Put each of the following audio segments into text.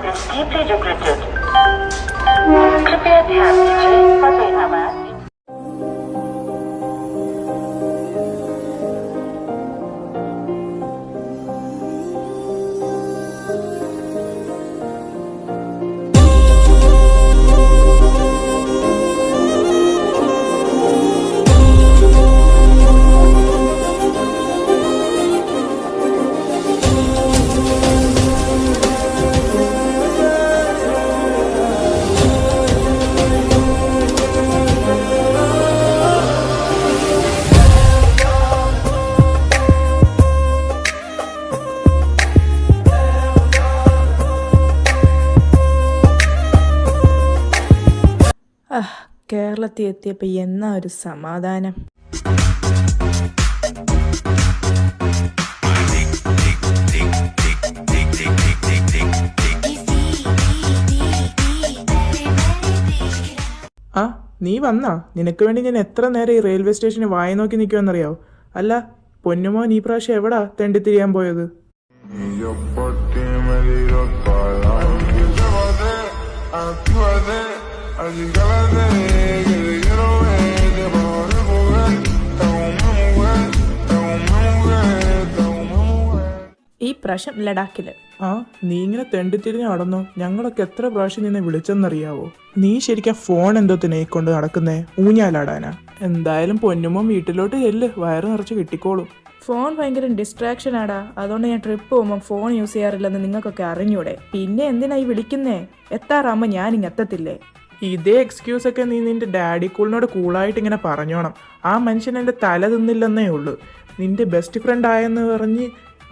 is deeply regretted. कृपया ध्यान दीजिए पते आवाज കേരളത്തിൽ എത്തിയപ്പോൾ എന്നാ ഒരു സമാധാനം. ആ നീ വന്നാ? നിനക്ക് വേണ്ടി ഞാൻ എത്ര നേരം ഈ റെയിൽവേ സ്റ്റേഷന് വായി നോക്കി നിൽക്കുമെന്നറിയാവോ? അല്ല പൊന്നുമോൻ ഈ പ്രാവശ്യം എവിടാ തെണ്ടിത്തിരിയാൻ പോയത്? ഈ പ്രാവശ്യം ലഡാക്കില്. ആ നീ ഇങ്ങനെ തെണ്ടിത്തിരിഞ്ഞ് നടന്നോ? ഞങ്ങളൊക്കെ എത്ര പ്രാവശ്യം നിന്നെ വിളിച്ചെന്നറിയാവോ? നീ ശരിക്കും ഫോൺ എന്തോത്തിനെ കൊണ്ട് നടക്കുന്നേ? ഊഞ്ഞാലാടാനാ? എന്തായാലും പൊന്നുമോൻ വീട്ടിലോട്ട് ചെല്ല്, വയറ് നിറച്ച് കിട്ടിക്കോളും. ഫോൺ ഭയങ്കര ഡിസ്ട്രാക്ഷൻ ആടാ, അതുകൊണ്ട് ഞാൻ ട്രിപ്പ് പോകുമ്പോൾ ഫോൺ യൂസ് ചെയ്യാറില്ലെന്ന് നിങ്ങൾക്കൊക്കെ അറിഞ്ഞൂടെ? പിന്നെ എന്തിനാ ഈ വിളിക്കുന്നേ? എത്താറാകുമ്പോൾ ഞാൻ ഇങ്ങ് എത്തത്തില്ലേ? ഇതേ എക്സ്ക്യൂസ് ഒക്കെ നീ നിന്റെ ഡാഡി കൂളിനോട് കൂളായിട്ട് ഇങ്ങനെ പറഞ്ഞോണം. ആ മനുഷ്യൻ എൻ്റെ തല തിന്നില്ലെന്നേ ഉള്ളൂ. നിന്റെ ബെസ്റ്റ് ഫ്രണ്ട് ആയെന്ന് പറഞ്ഞ്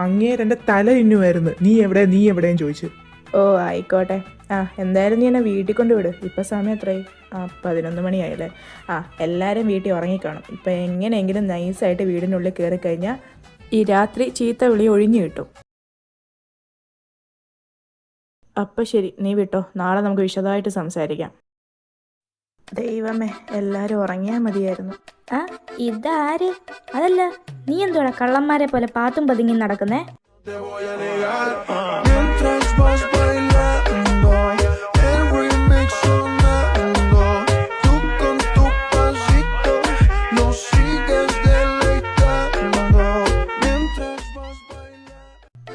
അങ്ങേര് എൻ്റെ തല തിന്നുമായിരുന്നു. നീ എവിടെയും ചോദിച്ചു. ഓ ആയിക്കോട്ടെ. എന്തായാലും നീ എന്നെ വീട്ടിൽ കൊണ്ടുവിട്. ഇപ്പം സമയം എത്രയായി? 11 മണിയായില്ലേ? എല്ലാവരും വീട്ടിൽ ഉറങ്ങിക്കാണും. ഇപ്പം എങ്ങനെയെങ്കിലും നൈസായിട്ട് വീടിനുള്ളിൽ കയറി കഴിഞ്ഞാൽ ഈ രാത്രി ചീത്ത വിളി ഒഴിഞ്ഞു കിട്ടും. അപ്പം ശരി, നീ വിട്ടോ. നാളെ നമുക്ക് വിശദമായിട്ട് സംസാരിക്കാം. ദൈവമേ, എല്ലാരും ഉറങ്ങിയാ മതിയായിരുന്നു. ഇതാര്? അതല്ല, നീ എന്തുവാ കള്ളന്മാരെ പോലെ പാത്തും പതുങ്ങി നടക്കുന്നേ?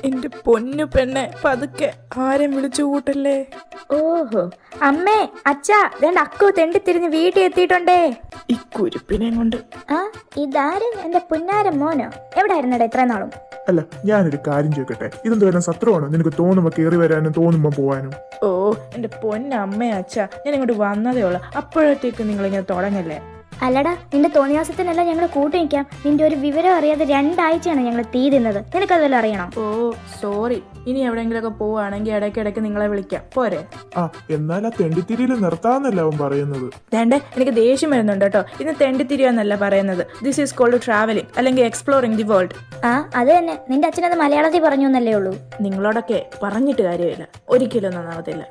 എന്റെ പൊന്നു പെണ്ണെ, പതുക്കെ, ആരും വിളിച്ചു കൂട്ടല്ലേ. ഓഹോ, അമ്മേ അച്ഛാ, രണ്ട് അക്കു തെണ്ടിത്തിരിഞ്ഞ് വീട്ടിൽ എത്തിയിട്ടുണ്ടേ. ഈ കുരുപ്പിനെ കൊണ്ട്. ഇതാര്? എന്റെ പുന്നാര മോനോ? എവിടായിരുന്നടാ ഇത്ര നാളും? അല്ല, ഞാനൊരു കാര്യം ചോദിക്കട്ടെ, ഇതെന്തുവരെ സത്രമാണോ? നിനക്ക് തോന്നുമ്പോ കയറി വരാനും തോന്നുമ്പോ പോവാനും? ഓ എന്റെ പൊന്നമ്മേ അച്ഛാ, ഞാൻ ഇങ്ങോട്ട് വന്നതേ ഉള്ളു, അപ്പോഴത്തേക്ക് നിങ്ങൾ ഇങ്ങനെ തുടങ്ങല്ലേ. അല്ലടാ, നിന്റെ തോന്നിയാസത്തിനല്ല ഞങ്ങൾ കൂട്ടി നിൽക്കാം. നിന്റെ ഒരു വിവരം അറിയാതെ 2 ആഴ്ചയാണ് ഞങ്ങൾ തീ തിന്നത്. നിനക്കതെല്ലാം അറിയണം. ഓ സോറി. ഇനി എവിടെയെങ്കിലൊക്കെ പോവാണെങ്കിൽ ഇടയ്ക്കിടയ്ക്ക് നിങ്ങളെ വിളിക്കാം, പോരെ? എന്നാൽ ആ തെണ്ടിത്തിരിയിൽ നിർത്താന്നല്ല അവൻ പറയുന്നത്. വേണ്ടേ, എനിക്ക് ദേഷ്യം വരുന്നുണ്ട് കേട്ടോ. ഇന്ന് തെണ്ടിത്തിരിയെന്നല്ല പറയുന്നത്. ദിസ് ഈസ് കോൾഡ് ട്രാവലിംഗ്, അല്ലെങ്കിൽ എക്സ്പ്ലോറിംഗ് ദി വേൾഡ്. അത് തന്നെ. നിന്റെ അച്ഛനത് മലയാളത്തിൽ പറഞ്ഞു എന്നല്ലേ ഉള്ളൂ. നിങ്ങളോടൊക്കെ പറഞ്ഞിട്ട് കാര്യമില്ല, ഒരിക്കലും നന്നാവത്തില്ല.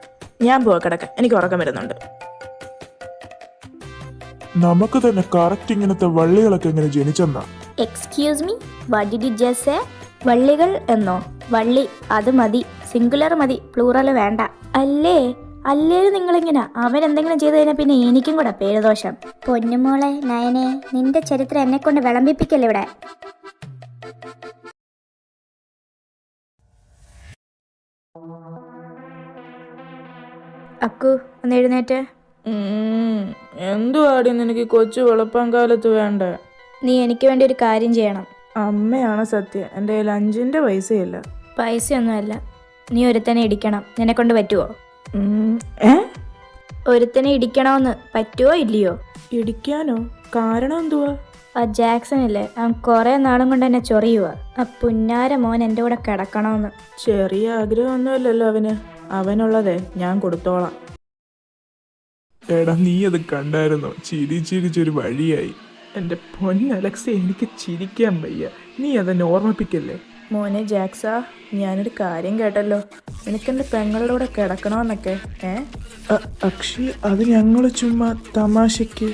ഞാൻ പോവാ കിടക്കാം, എനിക്ക് ഉറക്കം വരുന്നുണ്ട്. നമുക്ക് തന്നെ കറക്റ്റ് ഇങ്ങനത്തെ വള്ളികളൊക്കെ എങ്ങനെ ജനിച്ചെന്നാ? Excuse me, what did you just say? വള്ളികൾ എന്നോ? വള്ളി അത് മതി, സിംഗുലർ മതി, പ്ലൂറൽ വേണ്ട. അല്ലേലും നിങ്ങളിങ്ങനെ അവൻ എന്തെങ്കിലും ചെയ്തു കഴിഞ്ഞാൽ പിന്നെ എനിക്കും കൂടെ പേരുദോഷം. പൊന്നുമോളെ നയനെ, നിന്റെ ചരിത്രം എന്നെ കൊണ്ട് വിളമ്പിപ്പിക്കല്ലേ ഇവിടെ. അക്കു ഒന്ന് എഴുന്നേറ്റ്. എന്തുവാടി നിനക്ക് കൊച്ചു വെളുപ്പം കാലത്ത് വേണ്ടേ? നീ എനിക്ക് വേണ്ടി ഒരു കാര്യം ചെയ്യണം. അമ്മയാണ് സത്യം, എൻ്റെ കയ്യിൽ 5 പൈസയില്ല. പൈസയൊന്നുമല്ല, നീ ഒരുത്തനെ ഇടിക്കണം. നിന്നെ കൊണ്ട് പറ്റുമോ? ഒരുത്തനെ ഇടിക്കണമെന്ന് പറ്റുമോ ഇല്ലയോ? ഇടിക്കാനോ? കാരണം എന്തുവാ? ആ ജാക്സൺ ഇല്ലേ, അവൻ കുറെ നാളും കൊണ്ട് എന്നെ ചൊറിയുക. ആ പുന്നാര മോൻ എൻ്റെ കൂടെ കിടക്കണമെന്ന്. ചെറിയ ആഗ്രഹമൊന്നുമല്ലല്ലോ അവന്. അവനുള്ളതേ ഞാൻ കൊടുത്തോളാം. എടാ, നീ അത് കണ്ടായിരുന്നോ? ചിരിച്ചിരിച്ചൊരു വഴിയായി. എൻ്റെ പൊന്നലക്സ, എനിക്ക് ചിരിക്കാൻ വയ്യ. നീ അതെന്നെ ഓർമ്മിപ്പിക്കല്ലേ. മോനെ ജാക്സാ, ഞാനൊരു കാര്യം കേട്ടല്ലോ, നിനക്കെൻ്റെ പെങ്ങളുടെ കൂടെ കിടക്കണമെന്നൊക്കെ. അക്ഷയ്, അത് ഞങ്ങൾ ചുമ്മാ തമാശക്ക്.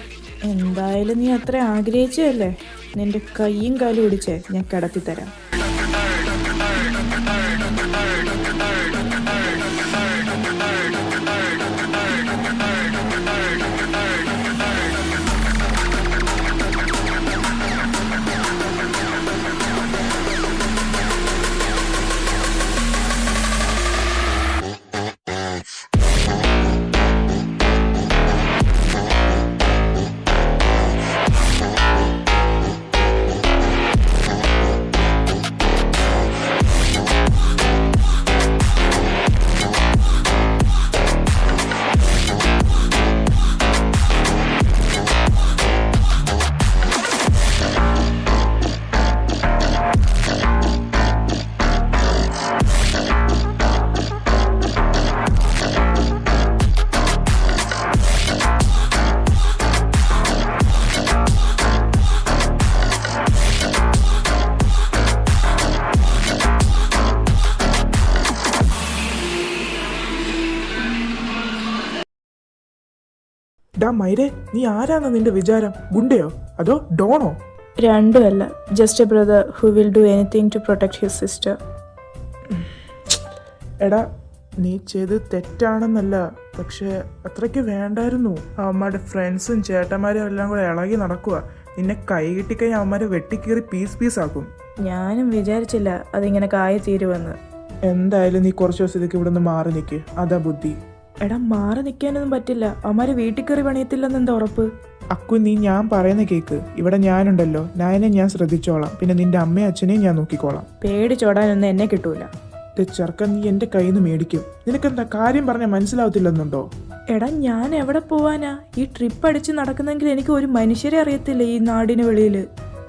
എന്തായാലും നീ അത്ര ആഗ്രഹിച്ചല്ലേ, നിന്റെ കൈയും കാലും പിടിച്ചേ ഞാൻ കിടത്തിത്തരാം. ഡാ മൈരെ, നീ ആരാന്ന നിന്റെ വിചാരം? ഗുണ്ടയോ അതോ ഡോണോ? രണ്ടുമല്ല, just a brother who will do anything to protect his sister. എടാ, നീ ചെയ്ത് തെറ്റാണെന്നല്ല, പക്ഷെ അത്രയ്ക്ക് വേണ്ടായിരുന്നു. അവന്മാരുടെ ഫ്രണ്ട്സും ചേട്ടന്മാരും എല്ലാം കൂടെ ഇളകി നടക്കുക. നിന്നെ കൈ കിട്ടിക്കഴിഞ്ഞാൽ അവന്മാരെ വെട്ടിക്കീറി പീസ് ആക്കും. ഞാനും വിചാരിച്ചില്ല അതിങ്ങനെ കായ തീരുവെന്ന്. എന്തായാലും നീ കുറച്ച് ദിവസത്തേക്ക് ഇവിടെ നിന്ന് മാറി നിൽക്ക്, അതാ ബുദ്ധി. എടാ, മാറി നിൽക്കാനൊന്നും പറ്റില്ല. അവന്മാര് വീട്ടിൽ കയറി പണിയത്തില്ലെന്ന് എന്താ ഉറപ്പ്? അക്കു, നീ ഞാൻ പറയുന്ന കേക്ക്. ഇവിടെ ഞാനുണ്ടല്ലോ, ഞാൻ ശ്രദ്ധിച്ചോളാം. പിന്നെ നിന്റെ അമ്മയും അച്ഛനെയും ഞാൻ നോക്കിക്കോളാം. പേടിച്ചോടാനൊന്നും എന്നെ കിട്ടൂല. ചെറുക്കൻ, നീ എന്റെ കയ്യിൽ നിന്ന് മേടിക്കും. നിനക്കെന്താ കാര്യം പറഞ്ഞാൽ മനസ്സിലാവത്തില്ലെന്നുണ്ടോ? എടാ, ഞാൻ എവിടെ പോവാനാ? ഈ ട്രിപ്പ് അടിച്ച് നടക്കുന്നെങ്കിൽ എനിക്ക് ഒരു മനുഷ്യരെ അറിയത്തില്ല ഈ നാടിന് വെളിയില്.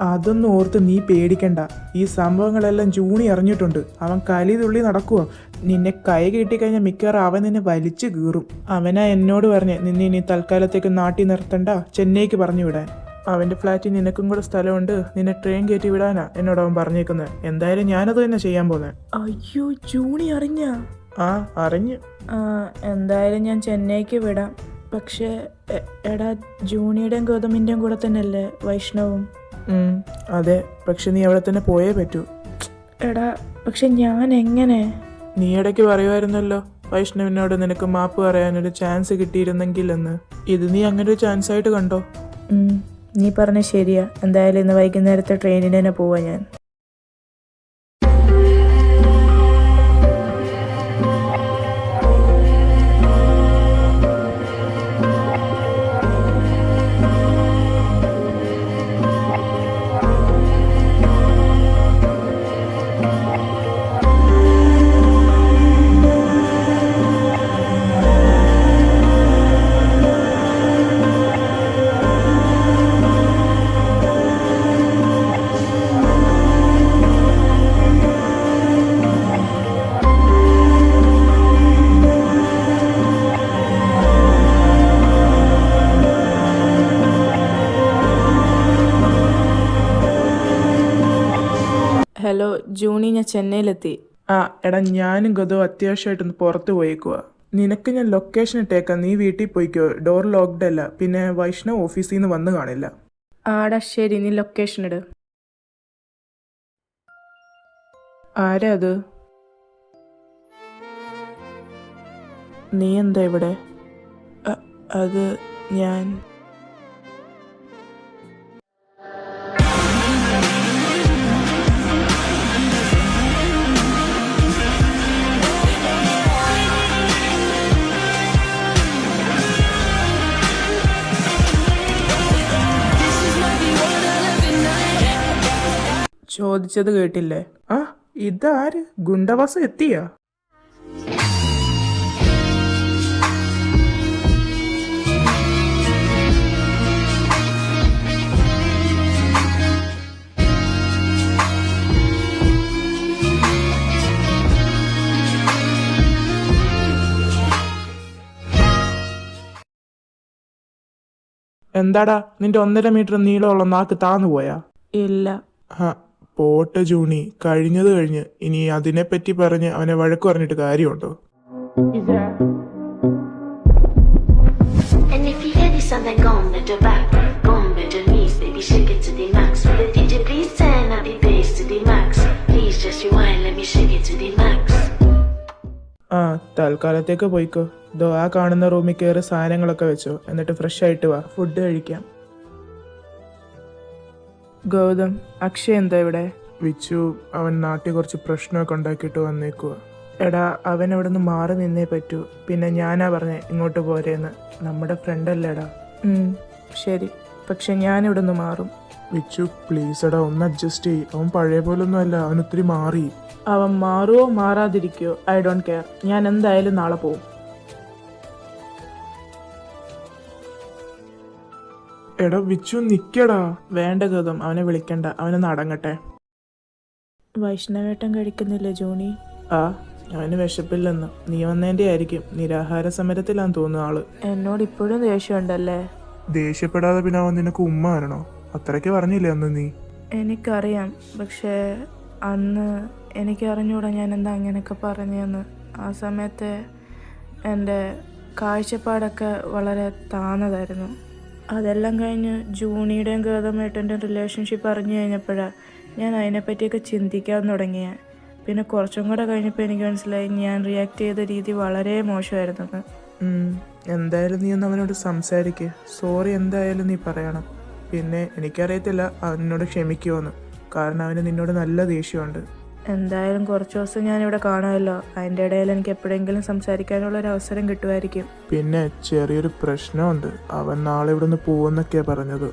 അതൊന്നും ഓർത്ത് നീ പേടിക്കണ്ട. ഈ സംഭവങ്ങളെല്ലാം ജൂണി അറിഞ്ഞിട്ടുണ്ട്. അവൻ കലി തുള്ളി നടക്കുക. നിന്നെ കൈ കിട്ടിക്കഴിഞ്ഞാൽ മിക്കവാറും അവൻ നിന്നെ വലിച്ചു കീറും. അവനാ എന്നോട് പറഞ്ഞ് നിന്നെ ഇനി തൽക്കാലത്തേക്ക് നാട്ടിൽ നിർത്തണ്ട, ചെന്നൈക്ക് പറഞ്ഞു വിടാൻ. അവന്റെ ഫ്ലാറ്റിൽ നിനക്കും കൂടെ സ്ഥലമുണ്ട്, നിന്നെ ട്രെയിൻ കയറ്റി വിടാനാ എന്നോട് അവൻ പറഞ്ഞേക്കുന്നത്. എന്തായാലും ഞാനത് തന്നെ ചെയ്യാൻ പോകുന്നത്. അയ്യോ, ജൂണി അറിഞ്ഞ? ആ, അറിഞ്ഞ്. എന്തായാലും ഞാൻ ചെന്നൈക്ക് വിടാം. പക്ഷേ എടാ, ജൂണിയുടെയും ഗൗതമിൻ്റെയും കൂടെ തന്നെയല്ലേ വൈഷ്ണവും? അതെ, പക്ഷെ നീ അവിടെ തന്നെ പോയേ പറ്റൂ. എടാ, പക്ഷെ ഞാൻ എങ്ങനെ? നീ ഇടയ്ക്ക് പറയുമായിരുന്നല്ലോ വൈഷ്ണവിനോട് നിനക്ക് മാപ്പ് പറയാനൊരു ചാൻസ് കിട്ടിയിരുന്നെങ്കിൽ എന്ന്. ഇത് നീ അങ്ങനെ ഒരു ചാൻസ് ആയിട്ട് കണ്ടോ? നീ പറഞ്ഞ ശരിയാ. എന്തായാലും ഇന്ന് വൈകുന്നേരത്തെ ട്രെയിനിന് തന്നെ പോവാ ഞാൻ. ഹലോ ജൂണി, ഞാൻ ചെന്നൈയിലെത്തി. എടാ, ഞാനും ഗതോ അത്യാവശ്യമായിട്ടൊന്ന് പുറത്ത് പോയേക്കുക. നിനക്ക് ഞാൻ ലൊക്കേഷൻ ഇട്ടേക്കാം, നീ വീട്ടിൽ പോയിക്കോ. ഡോർ ലോക്ക്ഡ് അല്ല. പിന്നെ വൈഷ്ണവ് ഓഫീസിൽ നിന്ന് വന്ന് കാണില്ല. ആടാ ശരി, നീ ലൊക്കേഷൻ ഇട്. ആരാ അത്? നീ എന്താ ഇവിടെ? അത് ഞാൻ. ചോദിച്ചത് കേട്ടില്ലേ? ഇതാര്? ഗുണ്ടവാസം എത്തിയാ? എന്താടാ, നിന്റെ 1.5 മീറ്റർ നീളമുള്ള നാക്ക് താന്നു പോയാ? ഇല്ല. പോട്ടെ ജൂണി, കഴിഞ്ഞത് കഴിഞ്ഞ്. ഇനി അതിനെപ്പറ്റി പറഞ്ഞ് അവനെ വഴക്ക് പറഞ്ഞിട്ട് കാര്യമുണ്ടോ? And if you hear this song, then go on the back, go on with the knees, baby, shake it to the max. Will the DJ please turn up the bass to the max? Please just rewind, let me shake it to the max. തൽക്കാലത്തേക്ക് പോയിക്കോ. ദോ ആ കാണുന്ന റൂമിൽ കയറി സാധനങ്ങളൊക്കെ വെച്ചോ, എന്നിട്ട് fresh ആയിട്ട് വാ, ഫുഡ് കഴിക്കാം. ഗൗതം, അക്ഷയ് എന്താ ഇവിടെ? വിച്ചു, അവൻ നാട്ടിൽ കുറച്ച് പ്രശ്നമൊക്കെ ഉണ്ടാക്കിയിട്ട് വന്നേക്കുക. എടാ, അവൻ അവിടെ നിന്ന് മാറി നിന്നേ പറ്റൂ. പിന്നെ ഞാനാ പറഞ്ഞേ ഇങ്ങോട്ട് പോരേന്ന്. നമ്മുടെ ഫ്രണ്ടല്ലേടാ. ശരി, പക്ഷെ ഞാനിവിടെ നിന്ന് മാറും. വിച്ചു പ്ലീസ് എടാ, ഒന്ന് അഡ്ജസ്റ്റ് ചെയ്യ്. അവൻ പഴയ പോലൊന്നും അല്ല, അവൻ ഒത്തിരി മാറി. അവൻ മാറുവോ മാറാതിരിക്കോ ഐ ഡോണ്ട് കെയർ. ഞാൻ എന്തായാലും നാളെ പോവും. എടാ വിച്ചു നിക്കടാ. വേണ്ട ഗൗതം, അവനെ വിളിക്കണ്ട, അവനൊന്ന് അടങ്ങട്ടെ. വൈഷ്ണവേട്ടൻ കഴിക്കുന്നില്ലേ ജോണി? അവന് വിശപ്പില്ലെന്ന്. നീ വന്നതിന്റെ ആയിരിക്കും. നിരാഹാര സമരത്തിലാന്ന് തോന്നുന്നു ആള്. എന്നോട് ഇപ്പോഴും ദേഷ്യമുണ്ടല്ലേ? ദേഷ്യപ്പെടാതെ പിന്നെ അവൻ നിനക്ക് ഉമ്മ വരണോ? അത്രയ്ക്ക് പറഞ്ഞില്ലേ അന്ന് നീ? എനിക്കറിയാം, പക്ഷേ അന്ന് എനിക്കറിഞ്ഞൂടാ ഞാൻ എന്താ അങ്ങനെയൊക്കെ പറഞ്ഞതെന്ന്. ആ സമയത്ത് എൻ്റെ കാഴ്ചപ്പാടൊക്കെ വളരെ താന്നതായിരുന്നു. അതെല്ലാം കഴിഞ്ഞ് ജൂണിയുടെയും ഗൗതമേട്ടൻ്റെയും റിലേഷൻഷിപ്പ് അറിഞ്ഞു കഴിഞ്ഞപ്പോഴാണ് ഞാൻ അതിനെപ്പറ്റിയൊക്കെ ചിന്തിക്കാൻ തുടങ്ങിയ. പിന്നെ കുറച്ചും കൂടെ കഴിഞ്ഞപ്പോൾ എനിക്ക് മനസ്സിലായി ഞാൻ റിയാക്ട് ചെയ്ത രീതി വളരെ മോശമായിരുന്നെന്ന്. എന്തായാലും നീ ഒന്ന് അവനോട് സംസാരിക്ക്. സോറി എന്തായാലും നീ പറയണം. പിന്നെ എനിക്കറിയത്തില്ല അവനോട് ക്ഷമിക്കുമോന്ന്, കാരണം അവന് നിന്നോട് നല്ല ദേഷ്യമുണ്ട്. എന്തായാലും കുറച്ച് ദിവസം ഞാനിവിടെ കാണുമല്ലോ, അതിൻ്റെ ഇടയിൽ എനിക്ക് എപ്പോഴെങ്കിലും സംസാരിക്കാനുള്ളൊരു അവസരം കിട്ടുമായിരിക്കും. പിന്നെ ചെറിയൊരു പ്രശ്നമുണ്ട്. അവൻ നാളെ ഇവിടെ നിന്ന് പോകുമെന്നൊക്കെയാണ് പറഞ്ഞത്.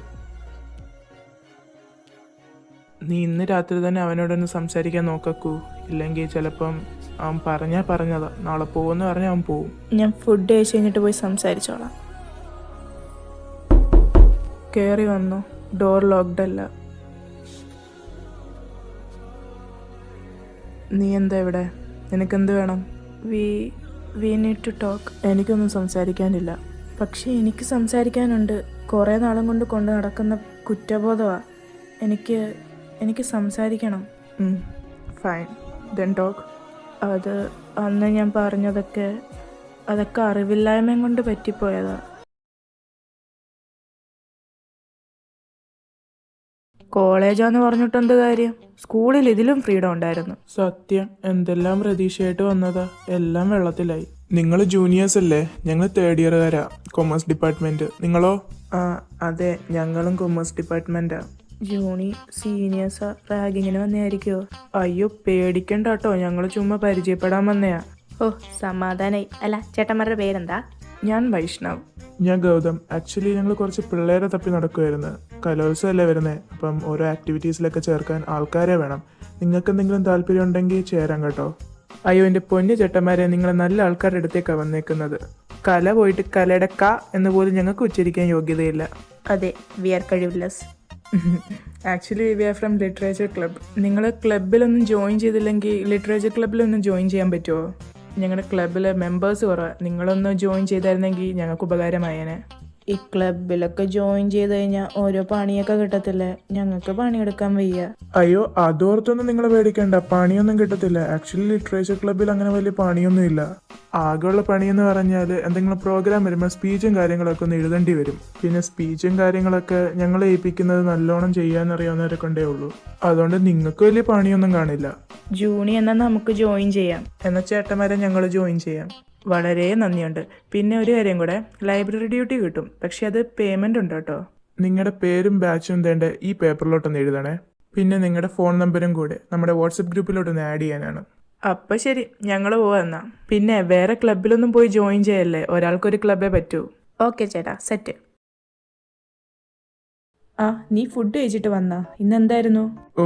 നീ ഇന്ന് രാത്രി തന്നെ അവനോടൊന്ന് സംസാരിക്കാൻ നോക്കൂ. ഇല്ലെങ്കിൽ ചിലപ്പം അവൻ പറഞ്ഞതാ നാളെ പോകുമെന്ന് പറഞ്ഞാൽ അവൻ പോവും. ഞാൻ ഫുഡ് കഴിച്ച് കഴിഞ്ഞിട്ട് പോയി സംസാരിച്ചോളാം. കയറി വന്നു. ഡോർ ലോക്ക്ഡ് അല്ല. നീ എന്താ ഇവിടെ? നിനക്കെന്ത് വേണം? We need to talk. എനിക്കൊന്നും സംസാരിക്കാനില്ല. പക്ഷേ എനിക്ക് സംസാരിക്കാനുണ്ട്. കുറേ നാളും കൊണ്ട് നടക്കുന്ന കുറ്റബോധമാണ്. എനിക്ക് സംസാരിക്കണം. Fine, then talk. അത് അന്ന് ഞാൻ പറഞ്ഞതൊക്കെ അറിവില്ലായ്മയും കൊണ്ട് പറ്റിപ്പോയതാ. കോളേജാന്ന് പറഞ്ഞിട്ട് എന്ത് കാര്യം? സ്കൂളിൽ ഇതിലും ഫ്രീഡം ഉണ്ടായിരുന്നു. സത്യം, എന്തെല്ലാം പ്രതീക്ഷയായിട്ട് വന്നതാ, എല്ലാം വെള്ളത്തിലായി. നിങ്ങൾ ജൂനിയേഴ്സ് അല്ലേ? ഞങ്ങൾ തേർഡ് ഇയറുകാരാ, കൊമേഴ്സ് ഡിപ്പാർട്ട്മെന്റ്. നിങ്ങളോ? അതെ, ഞങ്ങളും കൊമേഴ്സ് ഡിപ്പാർട്ട്മെന്റാ. ജൂനി സീനിയേഴ്സാ, റാഗിങ്ങിന് വന്നതായിരിക്കുമോ? അയ്യോ പേടിക്കണ്ട കേട്ടോ, ഞങ്ങൾ ചുമ്മാ പരിചയപ്പെടാൻ വന്നയാ. ഓ സമാധാനായി. അല്ല ചേട്ടന്മാരുടെ പേരെന്താ? ഞാൻ വൈഷ്ണവ്. ഞാൻ ഗൗതം. ആക്ച്വലി ഞങ്ങൾ കുറച്ച് പിള്ളേരെ തപ്പി നടക്കുമായിരുന്നു. കലോത്സവമല്ലേ വരുന്നത്, അപ്പം ഓരോ ആക്ടിവിറ്റീസിലൊക്കെ ചേർക്കാൻ ആൾക്കാരെ വേണം. നിങ്ങൾക്ക് എന്തെങ്കിലും താല്പര്യം ഉണ്ടെങ്കിൽ ചേരാം കേട്ടോ. അയ്യോ എൻ്റെ പൊന്നു ചേട്ടന്മാരെ, നിങ്ങൾ നല്ല ആൾക്കാരുടെ അടുത്തേക്കാണ് വന്നേക്കുന്നത്. കല പോയിട്ട് കലയുടെ ക എന്ന് പോലും ഞങ്ങൾക്ക് ഉച്ചരിക്കാൻ യോഗ്യതയില്ല. അതെ, വി ആർ കഴിവില്ലസ്. Actually we are from literature club. നിങ്ങൾ ക്ലബിലൊന്നും ജോയിൻ ചെയ്തില്ലെങ്കിൽ ലിറ്ററേച്ചർ ക്ലബിലൊന്നും ജോയിൻ ചെയ്യാൻ പറ്റുമോ? ഞങ്ങളുടെ ക്ലബിലെ മെമ്പേഴ്സ് കുറവാണ്. നിങ്ങളൊന്ന് ജോയിൻ ചെയ്തായിരുന്നെങ്കിൽ ഞങ്ങൾക്ക് ഉപകാരമായേനെ. ഈ ക്ലബിലൊക്കെ ജോയിൻ ചെയ്ത് കഴിഞ്ഞാൽ ഓരോ പണിയൊക്കെ കിട്ടത്തില്ലേ? ഞങ്ങൾക്ക് പണിയെടുക്കാൻ വയ്യ. അയ്യോ അതോർത്തൊന്നും നിങ്ങൾ പേടിക്കണ്ട, പണിയൊന്നും കിട്ടത്തില്ല. ആക്ച്വലി ലിറ്ററേച്ചർ ക്ലബിൽ അങ്ങനെ വലിയ പണിയൊന്നും ഇല്ല. ആകെയുള്ള പണിയെന്ന് പറഞ്ഞാൽ എന്തെങ്കിലും പ്രോഗ്രാം വരുമ്പോൾ സ്പീച്ചും കാര്യങ്ങളൊക്കെ ഒന്ന് എഴുതേണ്ടി വരും. പിന്നെ സ്പീച്ചും കാര്യങ്ങളൊക്കെ ഞങ്ങളെ ഏൽപ്പിക്കുന്നത് നല്ലോണം ചെയ്യാനറിയാവുന്നവരെ കൊണ്ടേ ഉള്ളൂ. അതുകൊണ്ട് നിങ്ങൾക്ക് വലിയ പണിയൊന്നും കാണില്ല. ജൂണി എന്നാൽ നമുക്ക് ജോയിൻ ചെയ്യാം. എന്നാൽ ചേട്ടന്മാരെ ഞങ്ങൾ ജോയിൻ ചെയ്യാം. വളരെ നന്ദിയുണ്ട്. പിന്നെ ഒരു കാര്യം കൂടെ, ലൈബ്രറി ഡ്യൂട്ടി കിട്ടും, പക്ഷെ അത് പേയ്മെന്റ് ഉണ്ട് കേട്ടോ. നിങ്ങളുടെ പേരും ബാച്ചും തേണ്ട ഈ പേപ്പറിലോട്ടൊന്ന് എഴുതണേ. പിന്നെ നിങ്ങളുടെ ഫോൺ നമ്പരും കൂടെ നമ്മുടെ വാട്സപ്പ് ഗ്രൂപ്പിലോട്ടൊന്ന് ആഡ് ചെയ്യാനാണ്. അപ്പം ശരി, ഞങ്ങൾ പോവാ. പിന്നെ വേറെ ക്ലബിലൊന്നും പോയി ജോയിൻ ചെയ്യല്ലേ, ഒരാൾക്കൊരു ക്ലബേ പറ്റൂ. ഓക്കെ ചേട്ടാ, സെറ്റ്. നീ ഫുഡ് കഴിച്ചിട്ട് വന്നാ? ഇന്നെന്തായിരുന്നു? ഓ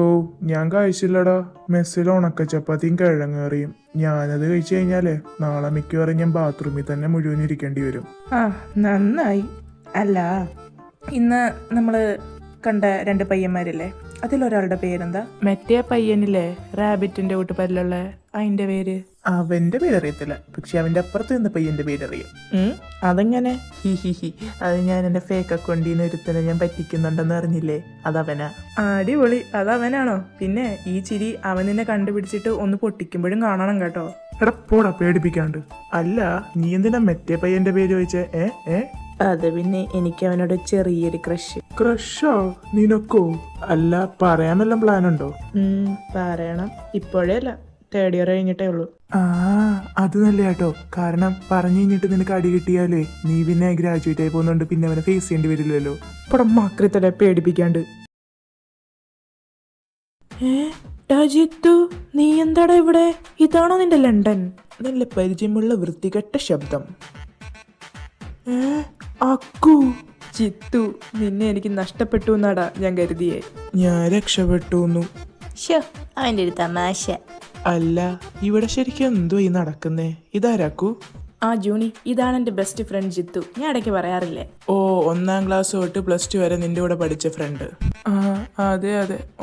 ഞാൻ കഴിച്ചില്ലടാ. മെസ്സിൽ ഉണക്ക ചപ്പാത്തിയും കിഴങ്ങേറിയും. ഞാനത് കഴിച്ചു കഴിഞ്ഞാലേ നാളെ മിക്കവാറും ഞാൻ ബാത്റൂമിൽ തന്നെ മുഴുവൻ ഇരിക്കേണ്ടി വരും. നന്നായി. അല്ല, ഇന്ന് നമ്മൾ കണ്ട 2 പയ്യന്മാരില്ലേ, അതിലൊരാളുടെ പേരെന്താ? മറ്റേ പയ്യനില്ലേ റാബിറ്റിന്റെ കൂട്ടുപല്ലുള്ള, അതിന്റെ പേര്? അവന്റെ പേരറിയത്തില്ല, പക്ഷെ അവന്റെ അപ്പുറത്ത് നിന്ന് പയ്യന്റെ പേരറിയാം. അതെങ്ങനെ? ഹി അത് ഞാൻ എന്റെ ഫേക്ക് അക്കൗണ്ടിൽ നിന്ന് ഒരുത്തനെ ഞാൻ പറ്റിക്കുന്നുണ്ടെന്ന് അറിഞ്ഞില്ലേ, അതവനാ. അടിപൊളി, അതവനാണോ? പിന്നെ ഈ ചിരി അവൻ നിന്നെ കണ്ടുപിടിച്ചിട്ട് ഒന്ന് പൊട്ടിക്കുമ്പോഴും കാണണം കേട്ടോ. എടാ പോടാ പേടിപ്പിക്കാണ്ട്. അല്ല നീ എന്തിനാ മറ്റേ പയ്യന്റെ പേര് ചോദിച്ചേ? അത് പിന്നെ എനിക്ക് അവനോട് ചെറിയൊരു ക്രഷ്. ക്രഷോ? നിനക്കോ? അല്ല പറയാൻ വല്ല പ്ലാൻ ഉണ്ടോ? പറയണം, ഇപ്പോഴേ അല്ല, തേർഡ് ഇയർ കഴിഞ്ഞിട്ടേ ഉള്ളൂ. അത് നല്ല കേട്ടോ, കാരണം പറഞ്ഞു കഴിഞ്ഞിട്ട് നിനക്ക് അടി കിട്ടിയാലേ നീ പിന്നെ ഗ്രാജുവേറ്റ് ആയി പോകുന്നുണ്ട്, പിന്നെ അവനെ ഫേസ് ചെയ്യേണ്ടി വരില്ലല്ലോ. ഇവിടെ മക്രിത്തല്ലേ പേടിപ്പിക്കാണ്ട്. ജിത്തു, നീ എന്താടാ ഇവിടെ? ഇതാണോ നിന്റെ ലണ്ടൻ? നല്ല പരിചയമുള്ള വൃത്തികെട്ട ശബ്ദം. അക്കു. ചിത്തു, നിന്നെ എനിക്ക് നഷ്ടപ്പെട്ടു എന്നാടാ ഞാൻ കരുതിയേ. ഞാൻ രക്ഷപ്പെട്ടു. അവൻ്റെ ഒരു തമാശ. അല്ല, ഇവിടെ ശരിക്കും എന്തോ ഈ നടക്കുന്നേ? ഇതാരാക്കു? ജൂണി, ഇതാണ് എൻ്റെ ബെസ്റ്റ് ഫ്രണ്ട് ജിത്തു. ഞാൻ ഇടയ്ക്ക് പറയാറില്ലേ. ഓ, 1ാം ക്ലാസ് തൊട്ട് +2 വരെ നിന്റെ കൂടെ പഠിച്ച ഫ്രണ്ട്. അതെ,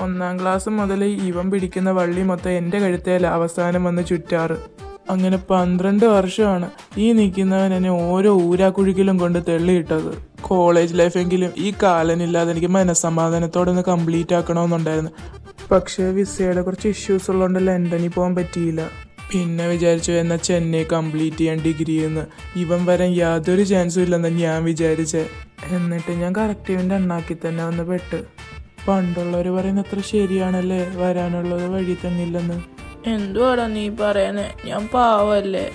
1ാം ക്ലാസ് മുതൽ ഇവൻ പിടിക്കുന്ന വള്ളി മൊത്തം എൻ്റെ കഴുത്തേല അവസാനം വന്ന് ചുറ്റാറ്. അങ്ങനെ 12 വർഷമാണ് ഈ നിൽക്കുന്നവൻ എന്നെ ഓരോ ഊരാക്കുഴിക്കിലും കൊണ്ട് തെള്ളിയിട്ടത്. കോളേജ് ലൈഫെങ്കിലും ഈ കാലനില്ലാതെ എനിക്ക് മനസ്സമാധാനത്തോടെ ഒന്ന് കംപ്ലീറ്റ് ആക്കണമെന്നുണ്ടായിരുന്നു. പക്ഷേ വിസയുടെ കുറച്ച് ഇഷ്യൂസ് ഉള്ളതുകൊണ്ട് ലണ്ടനിൽ പോകാൻ പറ്റിയില്ല. പിന്നെ വിചാരിച്ചു എന്നാൽ ചെന്നൈ കംപ്ലീറ്റ് ചെയ്യാൻ ഡിഗ്രി എന്ന്. ഇവൻ വരാൻ യാതൊരു ചാൻസും ഇല്ലെന്ന് ഞാൻ വിചാരിച്ചേ. എന്നിട്ട് ഞാൻ കറക്റ്റീവിൻ്റെ എണ്ണാക്കി തന്നെ വന്ന് പെട്ട്. പണ്ടുള്ളവർ പറയുന്ന അത്ര ശരിയാണല്ലേ, വരാനുള്ളത് വഴി തന്നില്ലെന്ന്. എന്തുവാടാ നീ പറയുന്നേ? ഞാൻ പാവല്ലേ.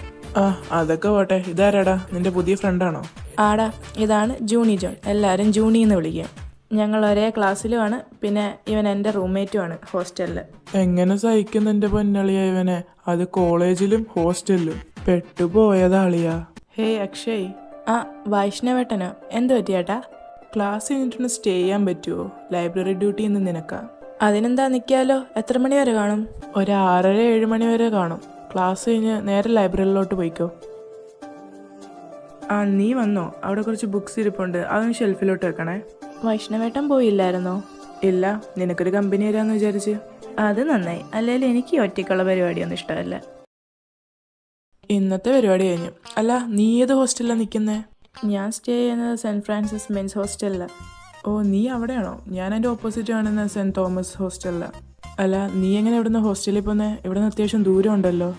ആ അതൊക്കെ പോട്ടെ, ഇതാരാടാ, നിന്റെ പുതിയ ഫ്രണ്ടാണോ? ആടാ, ഇതാണ് ജൂണി ജോൺ. എല്ലാവരും ജൂണി എന്ന് വിളിക്കും. ഞങ്ങൾ ഒരേ ക്ലാസ്സിലുമാണ്. പിന്നെ ഇവൻ എൻ്റെ റൂംമേറ്റുമാണ് ഹോസ്റ്റലിൽ. എങ്ങനെ സഹിക്കുന്നു എൻ്റെ പൊന്നളിയ ഇവനെ, അത് കോളേജിലും ഹോസ്റ്റലിലും പെട്ടുപോയതാളിയാ. ഹേ അക്ഷയ്. ആ വൈഷ്ണവേട്ടനോ? എന്ത് പറ്റിയേട്ടാ? ക്ലാസ് കഴിഞ്ഞിട്ടൊന്ന് സ്റ്റേ ചെയ്യാൻ പറ്റുമോ? ലൈബ്രറി ഡ്യൂട്ടി ഇന്ന് നിനക്കാ. അതിനെന്താ, നിൽക്കാലോ. എത്ര മണി വരെ കാണും? ഒരു 6:30-7 മണി വരെ കാണും. ക്ലാസ് കഴിഞ്ഞ് നേരെ ലൈബ്രറിയിലോട്ട് പോയിക്കോ. ആ നീ വന്നോ? അവിടെ കുറച്ച് ബുക്സ് ഇരിപ്പുണ്ട്, അതൊന്ന് ഷെൽഫിലോട്ട് വെക്കണേ. വൈഷ്ണവേട്ടൻ പോയില്ലായിരുന്നോ? ഇല്ല, നിനക്കൊരു കമ്പനി തരാമെന്ന് വിചാരിച്ച്. അത് നന്നായി. അല്ലെങ്കിൽ എനിക്ക് ഈ ഒറ്റയ്ക്കുള്ള പരിപാടിയൊന്നും ഇഷ്ടമല്ല. ഇന്നത്തെ പരിപാടി കഴിഞ്ഞു. അല്ല, നീ ഏത് ഹോസ്റ്റലിലാണ് നിൽക്കുന്നേ? ഞാൻ സ്റ്റേ ചെയ്യുന്നത് സെൻറ്റ് ഫ്രാൻസിസ് മെൻസ് ഹോസ്റ്റലിലാണ്. ഓ, നീ അവിടെയാണോ? ഞാൻ എൻ്റെ ഓപ്പോസിറ്റ് കാണുന്ന സെൻറ്റ് തോമസ് ഹോസ്റ്റലിലാണ്. അല്ല, നീ എങ്ങനെ ഇവിടുന്ന് ഹോസ്റ്റലിൽ പോന്നേ? ഇവിടുന്ന് അത്യാവശ്യം ദൂരം ഉണ്ടല്ലോ.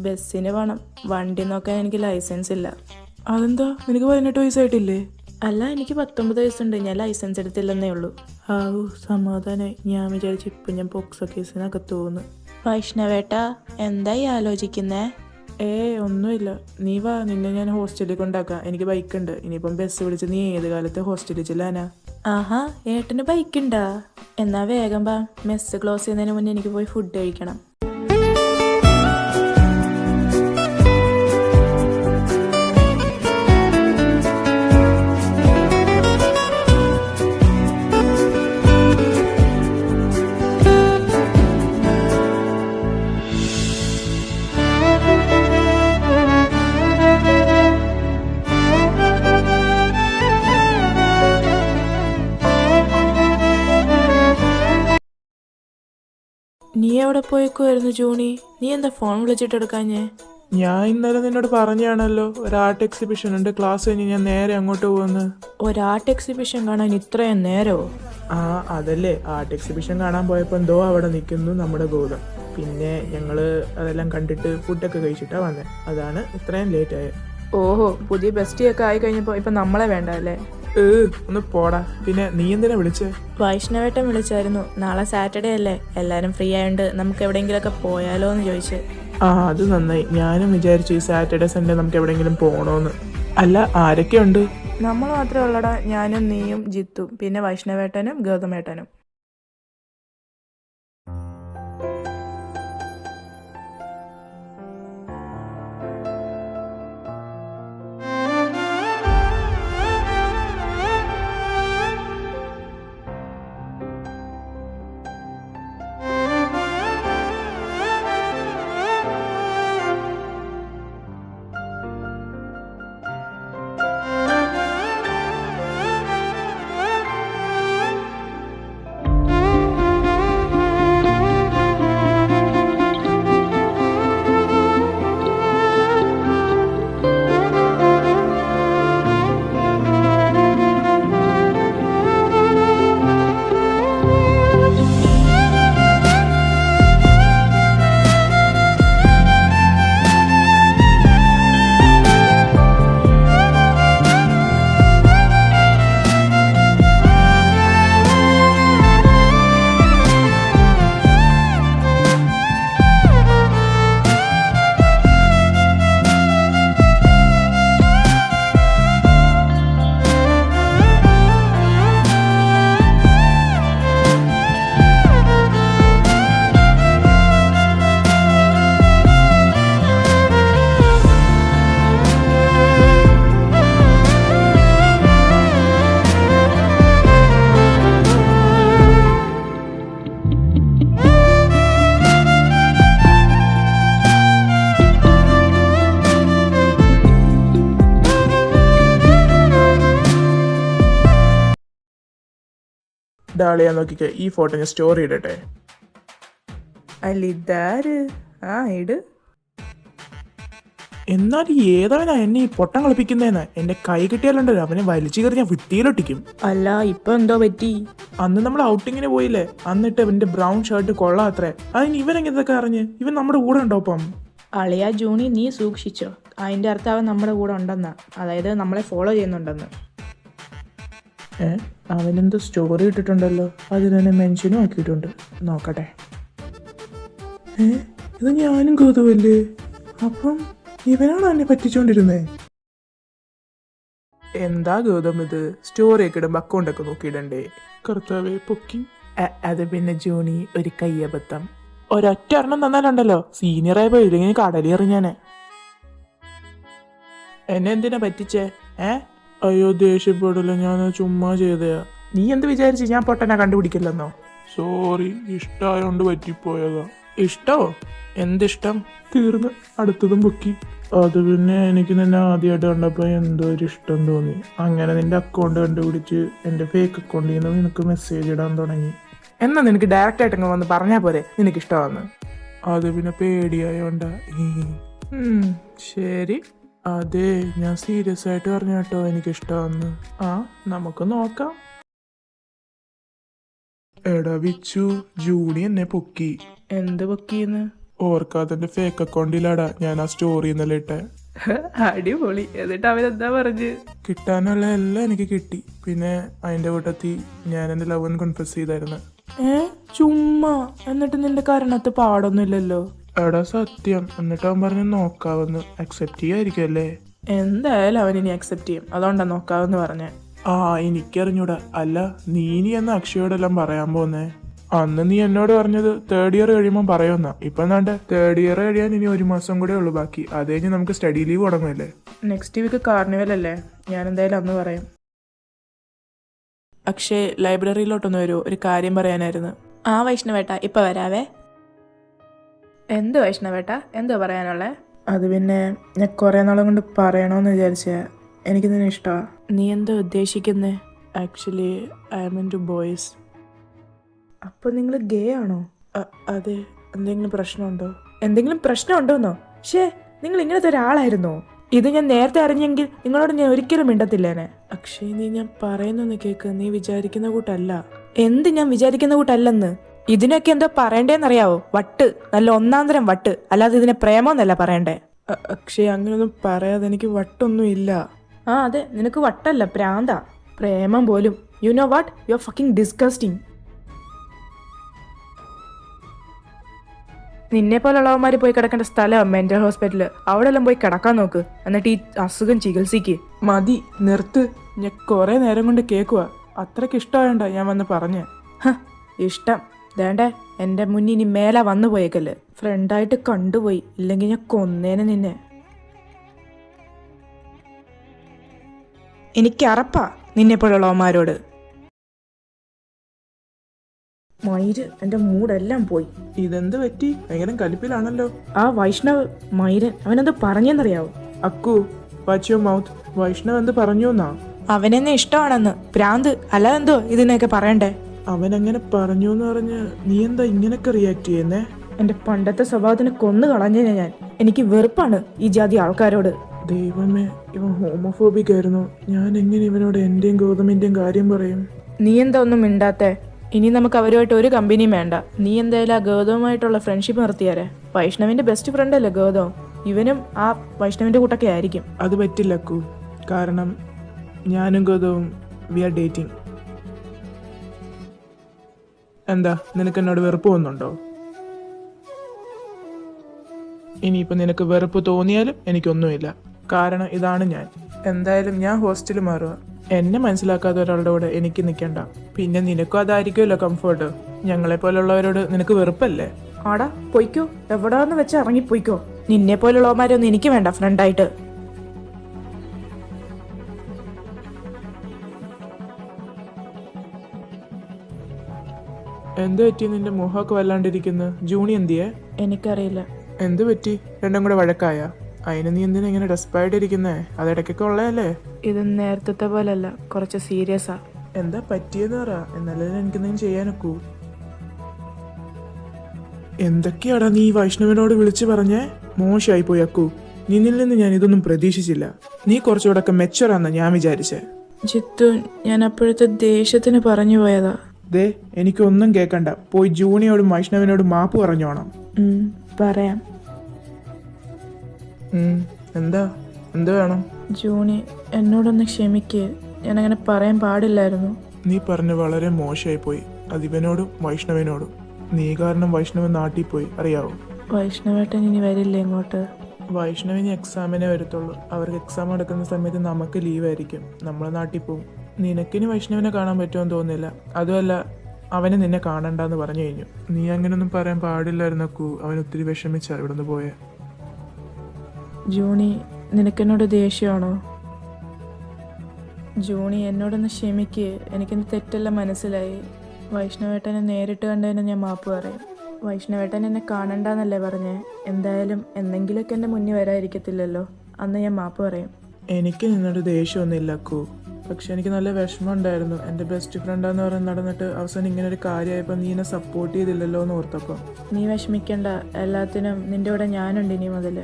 ബസ്സിന് പോകണം. വണ്ടി നോക്കാൻ എനിക്ക് ലൈസൻസ് ഇല്ല. അതെന്താ, നിനക്ക് 18 വയസ്സായിട്ടില്ലേ? അല്ല, എനിക്ക് 19 വയസ്സുണ്ട്. ഞാൻ ലൈസൻസ് എടുത്തില്ലെന്നേ ഉള്ളൂ. ആവൂ, സമാധാനായി. ഞാൻ വിചാരിച്ചു ഇപ്പം ഞാൻ പോക്സോ കേസിനൊക്കെ തോന്നുന്നു. വൈഷ്ണവേട്ട, എന്തായി ആലോചിക്കുന്നേ? ഒന്നുമില്ല. നീ വാ, നിന്നെ ഞാൻ ഹോസ്റ്റലിൽ കൊണ്ടാക്കാം. എനിക്ക് ബൈക്കുണ്ട്. ഇനിയിപ്പം ബസ് വിളിച്ച് നീ ഏത് കാലത്ത് ഹോസ്റ്റലിൽ ചെല്ലാനാ? ആഹാ, ഏട്ടന് ബൈക്കുണ്ടാ? എന്നാ വേഗം വാ. മെസ്സ് ക്ലോസ് ചെയ്യുന്നതിന് മുന്നേ എനിക്ക് പോയി ഫുഡ് കഴിക്കണം. നീ എവിടെ പോയേക്കുമായിരുന്നു ജൂണി? നീ എന്താ ഫോൺ വിളിച്ചിട്ടെടുക്കാഞ്ഞേ? ഞാൻ ഇന്നലെ നിന്നോട് പറഞ്ഞാണല്ലോ, ഒരു ആർട്ട് എക്സിബിഷൻ ഉണ്ട്, ക്ലാസ് കഴിഞ്ഞ് ഞാൻ നേരെ അങ്ങോട്ട് പോകുന്നു. ഒരു ആർട്ട് എക്സിബിഷൻ കാണാൻ ഇത്രയും നേരമോ? ആ അതല്ലേ, ആർട്ട് എക്സിബിഷൻ കാണാൻ പോയപ്പോൾ എന്തോ അവിടെ നിൽക്കുന്നു നമ്മുടെ ഗൗതം. പിന്നെ ഞങ്ങൾ അതെല്ലാം കണ്ടിട്ട് ഫുഡൊക്കെ കഴിച്ചിട്ടാണ് വന്നത്. അതാണ് ഇത്രയും ലേറ്റ് ആയത്. ഓഹോ, പുതിയ ബെസ്റ്റിയൊക്കെ ആയി കഴിഞ്ഞപ്പോൾ ഇപ്പം നമ്മളെ വേണ്ട അല്ലേ? ഒന്ന് പോടാ. പിന്നെ നീ എന്തിനാ വിളിച്ചേ? വൈഷ്ണവേട്ടൻ വിളിച്ചായിരുന്നു. നാളെ സാറ്റർഡേ അല്ലേ, എല്ലാവരും ഫ്രീ ആയതുകൊണ്ട് നമുക്ക് എവിടെയെങ്കിലുമൊക്കെ പോയാലോ എന്ന് ചോദിച്ചു. ആ അത് നന്നായി. ഞാനും വിചാരിച്ചു ഈ സാറ്റർഡേ സൺഡേ നമുക്ക് എവിടെയെങ്കിലും പോകണമെന്ന്. അല്ല, ആരൊക്കെയുണ്ട്? നമ്മൾ മാത്രമേ ഉള്ളടാ. ഞാനും നീയും ജിത്തും, പിന്നെ വൈഷ്ണവേട്ടനും ഗൗതമേട്ടനും. ഡാളിയാ നോക്കിക്കേ, ഈ ഫോട്ടോ ഞാൻ സ്റ്റോറി ഇടട്ടെ. അല്ല ഇതാര്? ആ ഇട്. എന്നാലും ഏതവനാ എന്നെ ഈ പൊട്ടം കളിപ്പിക്കുന്നതെന്ന്? എന്റെ കൈ കിട്ടിയാലുണ്ടല്ലോ അവനെ വലിച്ചു കയറി ഞാൻ ഭിത്തിയിലൊട്ടിക്കും. അല്ല ഇപ്പൊ എന്തോ പറ്റി? അന്ന് നമ്മൾ ഔട്ടിങ്ങിന് പോയില്ലേ, എന്നിട്ട് ഇവന്റെ ബ്രൗൺ ഷർട്ട് കൊള്ളാത്രേ. അതിന് ഇവനെങ്ങനത്തൊക്കെ അറിഞ്ഞ്? ഇവൻ നമ്മുടെ കൂടെ ഉണ്ടോ? അപ്പം അളിയ ജൂണി നീ സൂക്ഷിച്ചോ. അതിൻ്റെ അർത്ഥം അവൻ നമ്മുടെ കൂടെ ഉണ്ടെന്നാ, അതായത് നമ്മളെ ഫോളോ ചെയ്യുന്നുണ്ടെന്ന്. അവനെന്തോ സ്റ്റോറി ഇട്ടിട്ടുണ്ടല്ലോ, അതിനെ മെൻഷനും ആക്കിയിട്ടുണ്ട്. നോക്കട്ടെ. ഇത് ഞാനും ഗൗതമല്ലേ? അപ്പം ഇവനാണ് എന്നെ പറ്റിച്ചോണ്ടിരുന്നേ. എന്താ ഗൗതം ഇത്? സ്റ്റോറി ഒക്കെ ഇടുമ്പോ അക്കൗണ്ടൊക്കെ നോക്കിയിടണ്ടേ? കർത്താവേ പൊക്കി. അത് പിന്നെ ജൂണി ഒരു കയ്യബദ്ധം. ഒരൊറ്റ ഒരെണ്ണം തന്നാലുണ്ടല്ലോ സീനിയറായി പോയില്ലെങ്കിൽ കടലി എറിഞ്ഞാനെ. എന്നെ എന്തിനാ പറ്റിച്ചേ? അയ്യോ ദേഷ്യപ്പെടില്ല, ഞാൻ ചുമ്മാ ചെയ്തയാ. നീ എന്ത് വിചാരിച്ചു ഞാൻ പൊട്ടനെ കണ്ടുപിടിക്കില്ലെന്നോ? സോറി, ഇഷ്ടമായോണ്ട് പറ്റിപ്പോയതാ. ഇഷ്ടോ? എന്തിഷ്ടം? തീർന്ന് അടുത്തതും പൊക്കി. അത് പിന്നെ എനിക്ക് നിന്നെ ആദ്യമായിട്ട് കണ്ടപ്പോ എന്തോ ഒരു ഇഷ്ടം തോന്നി. അങ്ങനെ നിന്റെ അക്കൗണ്ട് കണ്ടുപിടിച്ച് എന്റെ ഫേക്ക് അക്കൗണ്ടിൽ നിന്ന് നിനക്ക് മെസ്സേജ് ഇടാൻ തുടങ്ങി. എന്നാ നിനക്ക് ഡയറക്റ്റ് ആയിട്ട് വന്ന് പറഞ്ഞാ പോരെ നിനക്ക് ഇഷ്ടമാന്ന്? അത് പിന്നെ പേടിയായോണ്ടാ. ശരി. അതെ, ഞാൻ സീരിയസ് ആയിട്ട് പറഞ്ഞു കേട്ടോ എനിക്കിഷ്ടമാന്ന്. നമുക്ക് നോക്കാം. എടാ വിച്ചു, ജൂണി എന്നെ പൊക്കി. എന്ത് പൊക്കിന്ന്? ഓർക്കാതെ ഫേക്ക് അക്കൗണ്ടിലാടാ ഞാൻ ആ സ്റ്റോറി ഇന്നലെ ഇട്ടെ. അടിപൊളി. എന്നിട്ട് അവനെന്താ പറഞ്ഞ്? കിട്ടാനുള്ള എല്ലാം എനിക്ക് കിട്ടി. പിന്നെ അതിന്റെ കൂട്ടത്തിൽ ഞാൻ എന്റെ ലവ് കോൺഫസ് ചെയ്തായിരുന്നു. ചുമ്മാ. എന്നിട്ട് നിന്റെ കാരണത്ത് പാടൊന്നുമില്ലല്ലോ. എടാ സത്യം. എന്നിട്ട് അവൻ പറഞ്ഞു നോക്കാവെന്ന്. അക്സെപ്റ്റ് ചെയ്യായിരിക്കും അല്ലേ? എന്തായാലും അവൻ ഇനി അക്സെപ്റ്റ് ചെയ്യും, അതുകൊണ്ടാ നോക്കാവെന്ന് പറഞ്ഞേ. എനിക്കറിഞ്ഞൂടാ. അല്ല, നീ ഇനി എന്ന് അക്ഷയോടെല്ലാം പറയാൻ പോന്നേ? അന്ന് നീ എന്നോട് പറഞ്ഞത് 3rd ഇയർ കഴിയുമ്പോൾ പറയുമെന്നാ. ഇപ്പൊ എന്താണ്ട് 3rd ഇയർ കഴിയാൻ ഇനി 1 മാസം കൂടെ ഉള്ളു ബാക്കി. അത് കഴിഞ്ഞ് നമുക്ക് സ്റ്റഡി ലീവ് തുടങ്ങുമല്ലേ? നെക്സ്റ്റ് വീക്ക് കാർണിവൽ അല്ലേ? ഞാൻ എന്തായാലും അന്ന് പറയാം. അക്ഷയ് ലൈബ്രറിയിലോട്ടൊന്ന് വരൂ, ഒരു കാര്യം പറയാനായിരുന്നു. വൈഷ്ണവേട്ട ഇപ്പൊ വരാവേ. എന്ത് വൈഷ്ണവേട്ട, എന്തോ പറയാനുള്ളേ? അത് പിന്നെ ഞാൻ കുറെ നാളും കൊണ്ട് പറയണോന്ന് വിചാരിച്ച. എനിക്ക് നിന്നെ ഇഷ്ടമാ. നീ എന്തോ ഉദ്ദേശിക്കുന്നേ? Actually I am into boys. അപ്പൊ നിങ്ങൾ ഗേ ആണോ? അതെ. എന്തെങ്കിലും പ്രശ്നമുണ്ടോ? എന്തെങ്കിലും പ്രശ്നമുണ്ടോന്നോ? ഷേ, നിങ്ങൾ ഇങ്ങനത്തെ ഒരാളായിരുന്നോ? ഇത് ഞാൻ നേരത്തെ അറിഞ്ഞെങ്കിൽ നിങ്ങളോട് ഞാൻ ഒരിക്കലും മിണ്ടത്തില്ലേനെ. അക്ഷയ്, നീ ഞാൻ പറയുന്നൊന്ന് കേക്ക്. നീ വിചാരിക്കുന്ന കൂട്ടല്ല. എന്ത് ഞാൻ വിചാരിക്കുന്ന കൂട്ടല്ലെന്ന്? ഇതിനൊക്കെ എന്തോ പറയണ്ടേന്നറിയാവോ? വട്ട്, നല്ല ഒന്നാന്തരം വട്ട്. അല്ലാതെ ഇതിനെ പ്രേമോന്നല്ല പറയണ്ടേ. അക്ഷയ്, അങ്ങനെയൊന്നും പറയാതെ. എനിക്ക് വട്ടൊന്നും ഇല്ല. അതെ, നിനക്ക് വട്ടല്ല, പ്രാന്താ. പ്രേമം പോലും. You know what, you are fucking disgusting. നിന്നെ പോലുള്ളവന്മാർ പോയി കിടക്കേണ്ട സ്ഥലം മെന്റൽ ഹോസ്പിറ്റല്. അവിടെ എല്ലാം പോയി കിടക്കാൻ നോക്ക്. എന്നിട്ട് ഈ അസുഖം ചികിത്സിക്ക്. മതി, നിർത്ത്. ഞാൻ കുറെ നേരം കൊണ്ട് കേൾക്കുക. അത്രയ്ക്ക് ഇഷ്ടമായോണ്ടാ ഞാൻ വന്ന് പറഞ്ഞേ. ഇഷ്ടം വേണ്ടേ? എൻ്റെ മുന്നിൽ ഇനി മേലെ വന്നു പോയേക്കല്ലേ. ഫ്രണ്ടായിട്ട് കണ്ടുപോയി, ഇല്ലെങ്കിൽ ഞാൻ കൊന്നേനെ നിന്നെ. എനിക്ക് അറപ്പാ നിന്നെ പോലുള്ളവന്മാരോട്. മയിര്, എൻ്റെ മൂടെല്ലാം പോയി. ഇതെന്ത് പറ്റി? ഭയങ്കര കലിപ്പിലാണല്ലോ. വൈഷ്ണവ് മയിരൻ അവനെന്തോ പറഞ്ഞെന്നറിയാവോ? അക്കു, വാച്ച് യുവർ മൗത്ത്. വൈഷ്ണവ് എന്ത് പറഞ്ഞു എന്നാ? അവനെന്നെ ഇഷ്ടമാണെന്ന്. പ്രാന്ത്, അല്ലാതെന്തോ ഇതിനെയൊക്കെ പറയണ്ടേ? അവനങ്ങനെ പറഞ്ഞു എന്ന് പറഞ്ഞ് നീ എന്താ ഇങ്ങനൊക്കെ റിയാക്ട് ചെയ്യുന്നേ? എൻ്റെ പണ്ടത്തെ സ്വഭാവത്തിന് കൊന്നു കളഞ്ഞേനെ ഞാൻ. എനിക്ക് വെറുപ്പാണ് ഈ ജാതി ആൾക്കാരോട്. ദൈവമേ, ഇവൻ ഹോമോഫോബിക് ആയിരുന്നു. ഞാൻ എങ്ങനെ ഇവനോട് എന്റെയും ഗൗതമിന്റെയും കാര്യം പറയും? നീ എന്താ ഒന്നും മിണ്ടാത്തെ? ഇനി നമുക്ക് അവരുമായിട്ട് ഒരു കമ്പനിയും വേണ്ട. നീ എന്തായാലും ആ ഗൗതവുമായിട്ടുള്ള ഫ്രണ്ട്ഷിപ്പ് നിർത്തിയാരെ. വൈഷ്ണവിന്റെ ബെസ്റ്റ് ഫ്രണ്ട് അല്ലേ ഗൗതം? ഇവനും ആ വൈഷ്ണവിന്റെ കൂട്ടൊക്കെ ആയിരിക്കും. അത് പറ്റില്ല അക്കു. കാരണം ഞാനും ഗൗതവും വി ആർ ഡേറ്റിംഗ്. എന്താ, നിനക്ക് എന്നോട് വെറുപ്പ് തോന്നുന്നുണ്ടോ? ഇനിയിപ്പോൾ നിനക്ക് വെറുപ്പ് തോന്നിയാലും എനിക്കൊന്നുമില്ല. കാരണം ഇതാണ് ഞാൻ. എന്തായാലും ഞാൻ ഹോസ്റ്റലിൽ മാറുക. എന്നെ മനസ്സിലാക്കാത്ത ഒരാളുടെ കൂടെ എനിക്ക് നിൽക്കണ്ട. പിന്നെ നിനക്കും അതായിരിക്കുമല്ലോ കംഫർട്ട്. ഞങ്ങളെ പോലുള്ളവരോട് നിനക്ക് വെറുപ്പല്ലേ? ആടാ പൊയ്ക്കോ, എവിടാന്ന് വെച്ച് ഇറങ്ങി പൊയ്ക്കോ. നിന്നെ പോലുള്ളവന്മാരൊന്നും എനിക്ക് വേണ്ട ഫ്രണ്ടായിട്ട്. എന്ത് പറ്റി? നിന്റെ മുഖമൊക്കെ വല്ലാണ്ടിരിക്കുന്നു. ജൂണി എന്തിയെ? എനിക്കറിയില്ല. എന്ത് പറ്റി? രണ്ടും കൂടെ വഴക്കായ? അതിന് നീ എന്തിനാ ഇങ്ങനെ ഡെസ്പായിട്ട് ഇരിക്കുന്നേ? അതിടയ്ക്കൊക്കെ ഉള്ളതല്ലേ? ഇത് നേരത്തെ പോലല്ല, കുറച്ച് സീരിയസാ. എന്താ പറ്റിയെന്ന് പറ, എന്നാലേ എനിക്കെന്തെങ്കിലും ചെയ്യാനൊക്കൂ. എന്തൊക്കെയാടാ നീ വൈഷ്ണവിനോട് വിളിച്ചു പറഞ്ഞേ? മോശമായി പോയി അക്കു. നിന്നിൽ നിന്ന് ഞാൻ ഇതൊന്നും പ്രതീക്ഷിച്ചില്ല. നീ കുറച്ചുകൂടെ മെച്ചറാന്നാ ഞാൻ വിചാരിച്ചേ. ജിത്തു, ഞാൻ അപ്പോഴത്തെ ദേഷ്യത്തിന് പറഞ്ഞു പോയതാ. ദേ, എനിക്കൊന്നും കേൾക്കണ്ട. പോയി ജൂണിയോടും വൈഷ്ണവിനോടും മാപ്പ് പറഞ്ഞോണം. പറയാം. എന്താ എന്ത് വേണം? ജൂണി, എന്നോടൊന്ന് ക്ഷമിക്ക്. ഞാനങ്ങനെ പറയാൻ പാടില്ലായിരുന്നു. നീ പറഞ്ഞ് വളരെ മോശമായി പോയി. അതിവനോടും വൈഷ്ണവനോടും. നീ കാരണം വൈഷ്ണവൻ നാട്ടിൽ പോയി, അറിയാവോ? വൈഷ്ണവേട്ടൻ ഇനി വരില്ലേ ഇങ്ങോട്ട്? വൈഷ്ണവിന് എക്സാമിനെ വരത്തുള്ളൂ. അവർക്ക് എക്സാം നടക്കുന്ന സമയത്ത് നമുക്ക് ലീവായിരിക്കും. നമ്മളെ നാട്ടിൽ പോവും. നിനക്കിനി വൈഷ്ണവിനെ കാണാൻ പറ്റുമെന്ന് തോന്നുന്നില്ല. അതുമല്ല, അവന് നിന്നെ കാണണ്ടെന്ന് പറഞ്ഞു കഴിഞ്ഞു. നീ അങ്ങനൊന്നും പറയാൻ പാടില്ലായിരുന്നക്കൂ. അവൻ ഒത്തിരി വിഷമിച്ചാ ഇവിടെ നിന്ന് പോയെ. ജൂണി, നിനക്കെന്നോട് ദേഷ്യമാണോ? ജൂണി, എന്നോടൊന്ന് ക്ഷമിക്ക്. എനിക്കെൻ്റെ തെറ്റെല്ലാം മനസ്സിലായി. വൈഷ്ണവേട്ടനെ നേരിട്ട് കണ്ടതിന് ഞാൻ മാപ്പ് പറയും. വൈഷ്ണവേട്ടൻ എന്നെ കാണണ്ടെന്നല്ലേ പറഞ്ഞേ? എന്തായാലും എന്തെങ്കിലുമൊക്കെ എൻ്റെ മുന്നിൽ വരാതിരിക്കത്തില്ലല്ലോ. അന്ന് ഞാൻ മാപ്പ് പറയും. എനിക്ക് നിന്നോട് ദേഷ്യമൊന്നുമില്ല അക്കു. പക്ഷെ എനിക്ക് നല്ല വിഷമം ഉണ്ടായിരുന്നു. എൻ്റെ ബെസ്റ്റ് ഫ്രണ്ടാന്ന് പറഞ്ഞ് നടന്നിട്ട് അവസാനം ഇങ്ങനെ ഒരു കാര്യമായപ്പോൾ നീ എന്നെ സപ്പോർട്ട് ചെയ്തില്ലല്ലോ എന്ന് ഓർത്തപ്പോൾ. നീ വിഷമിക്കണ്ട. എല്ലാത്തിനും നിൻ്റെ കൂടെ ഞാനുണ്ട് ഇനി മുതൽ.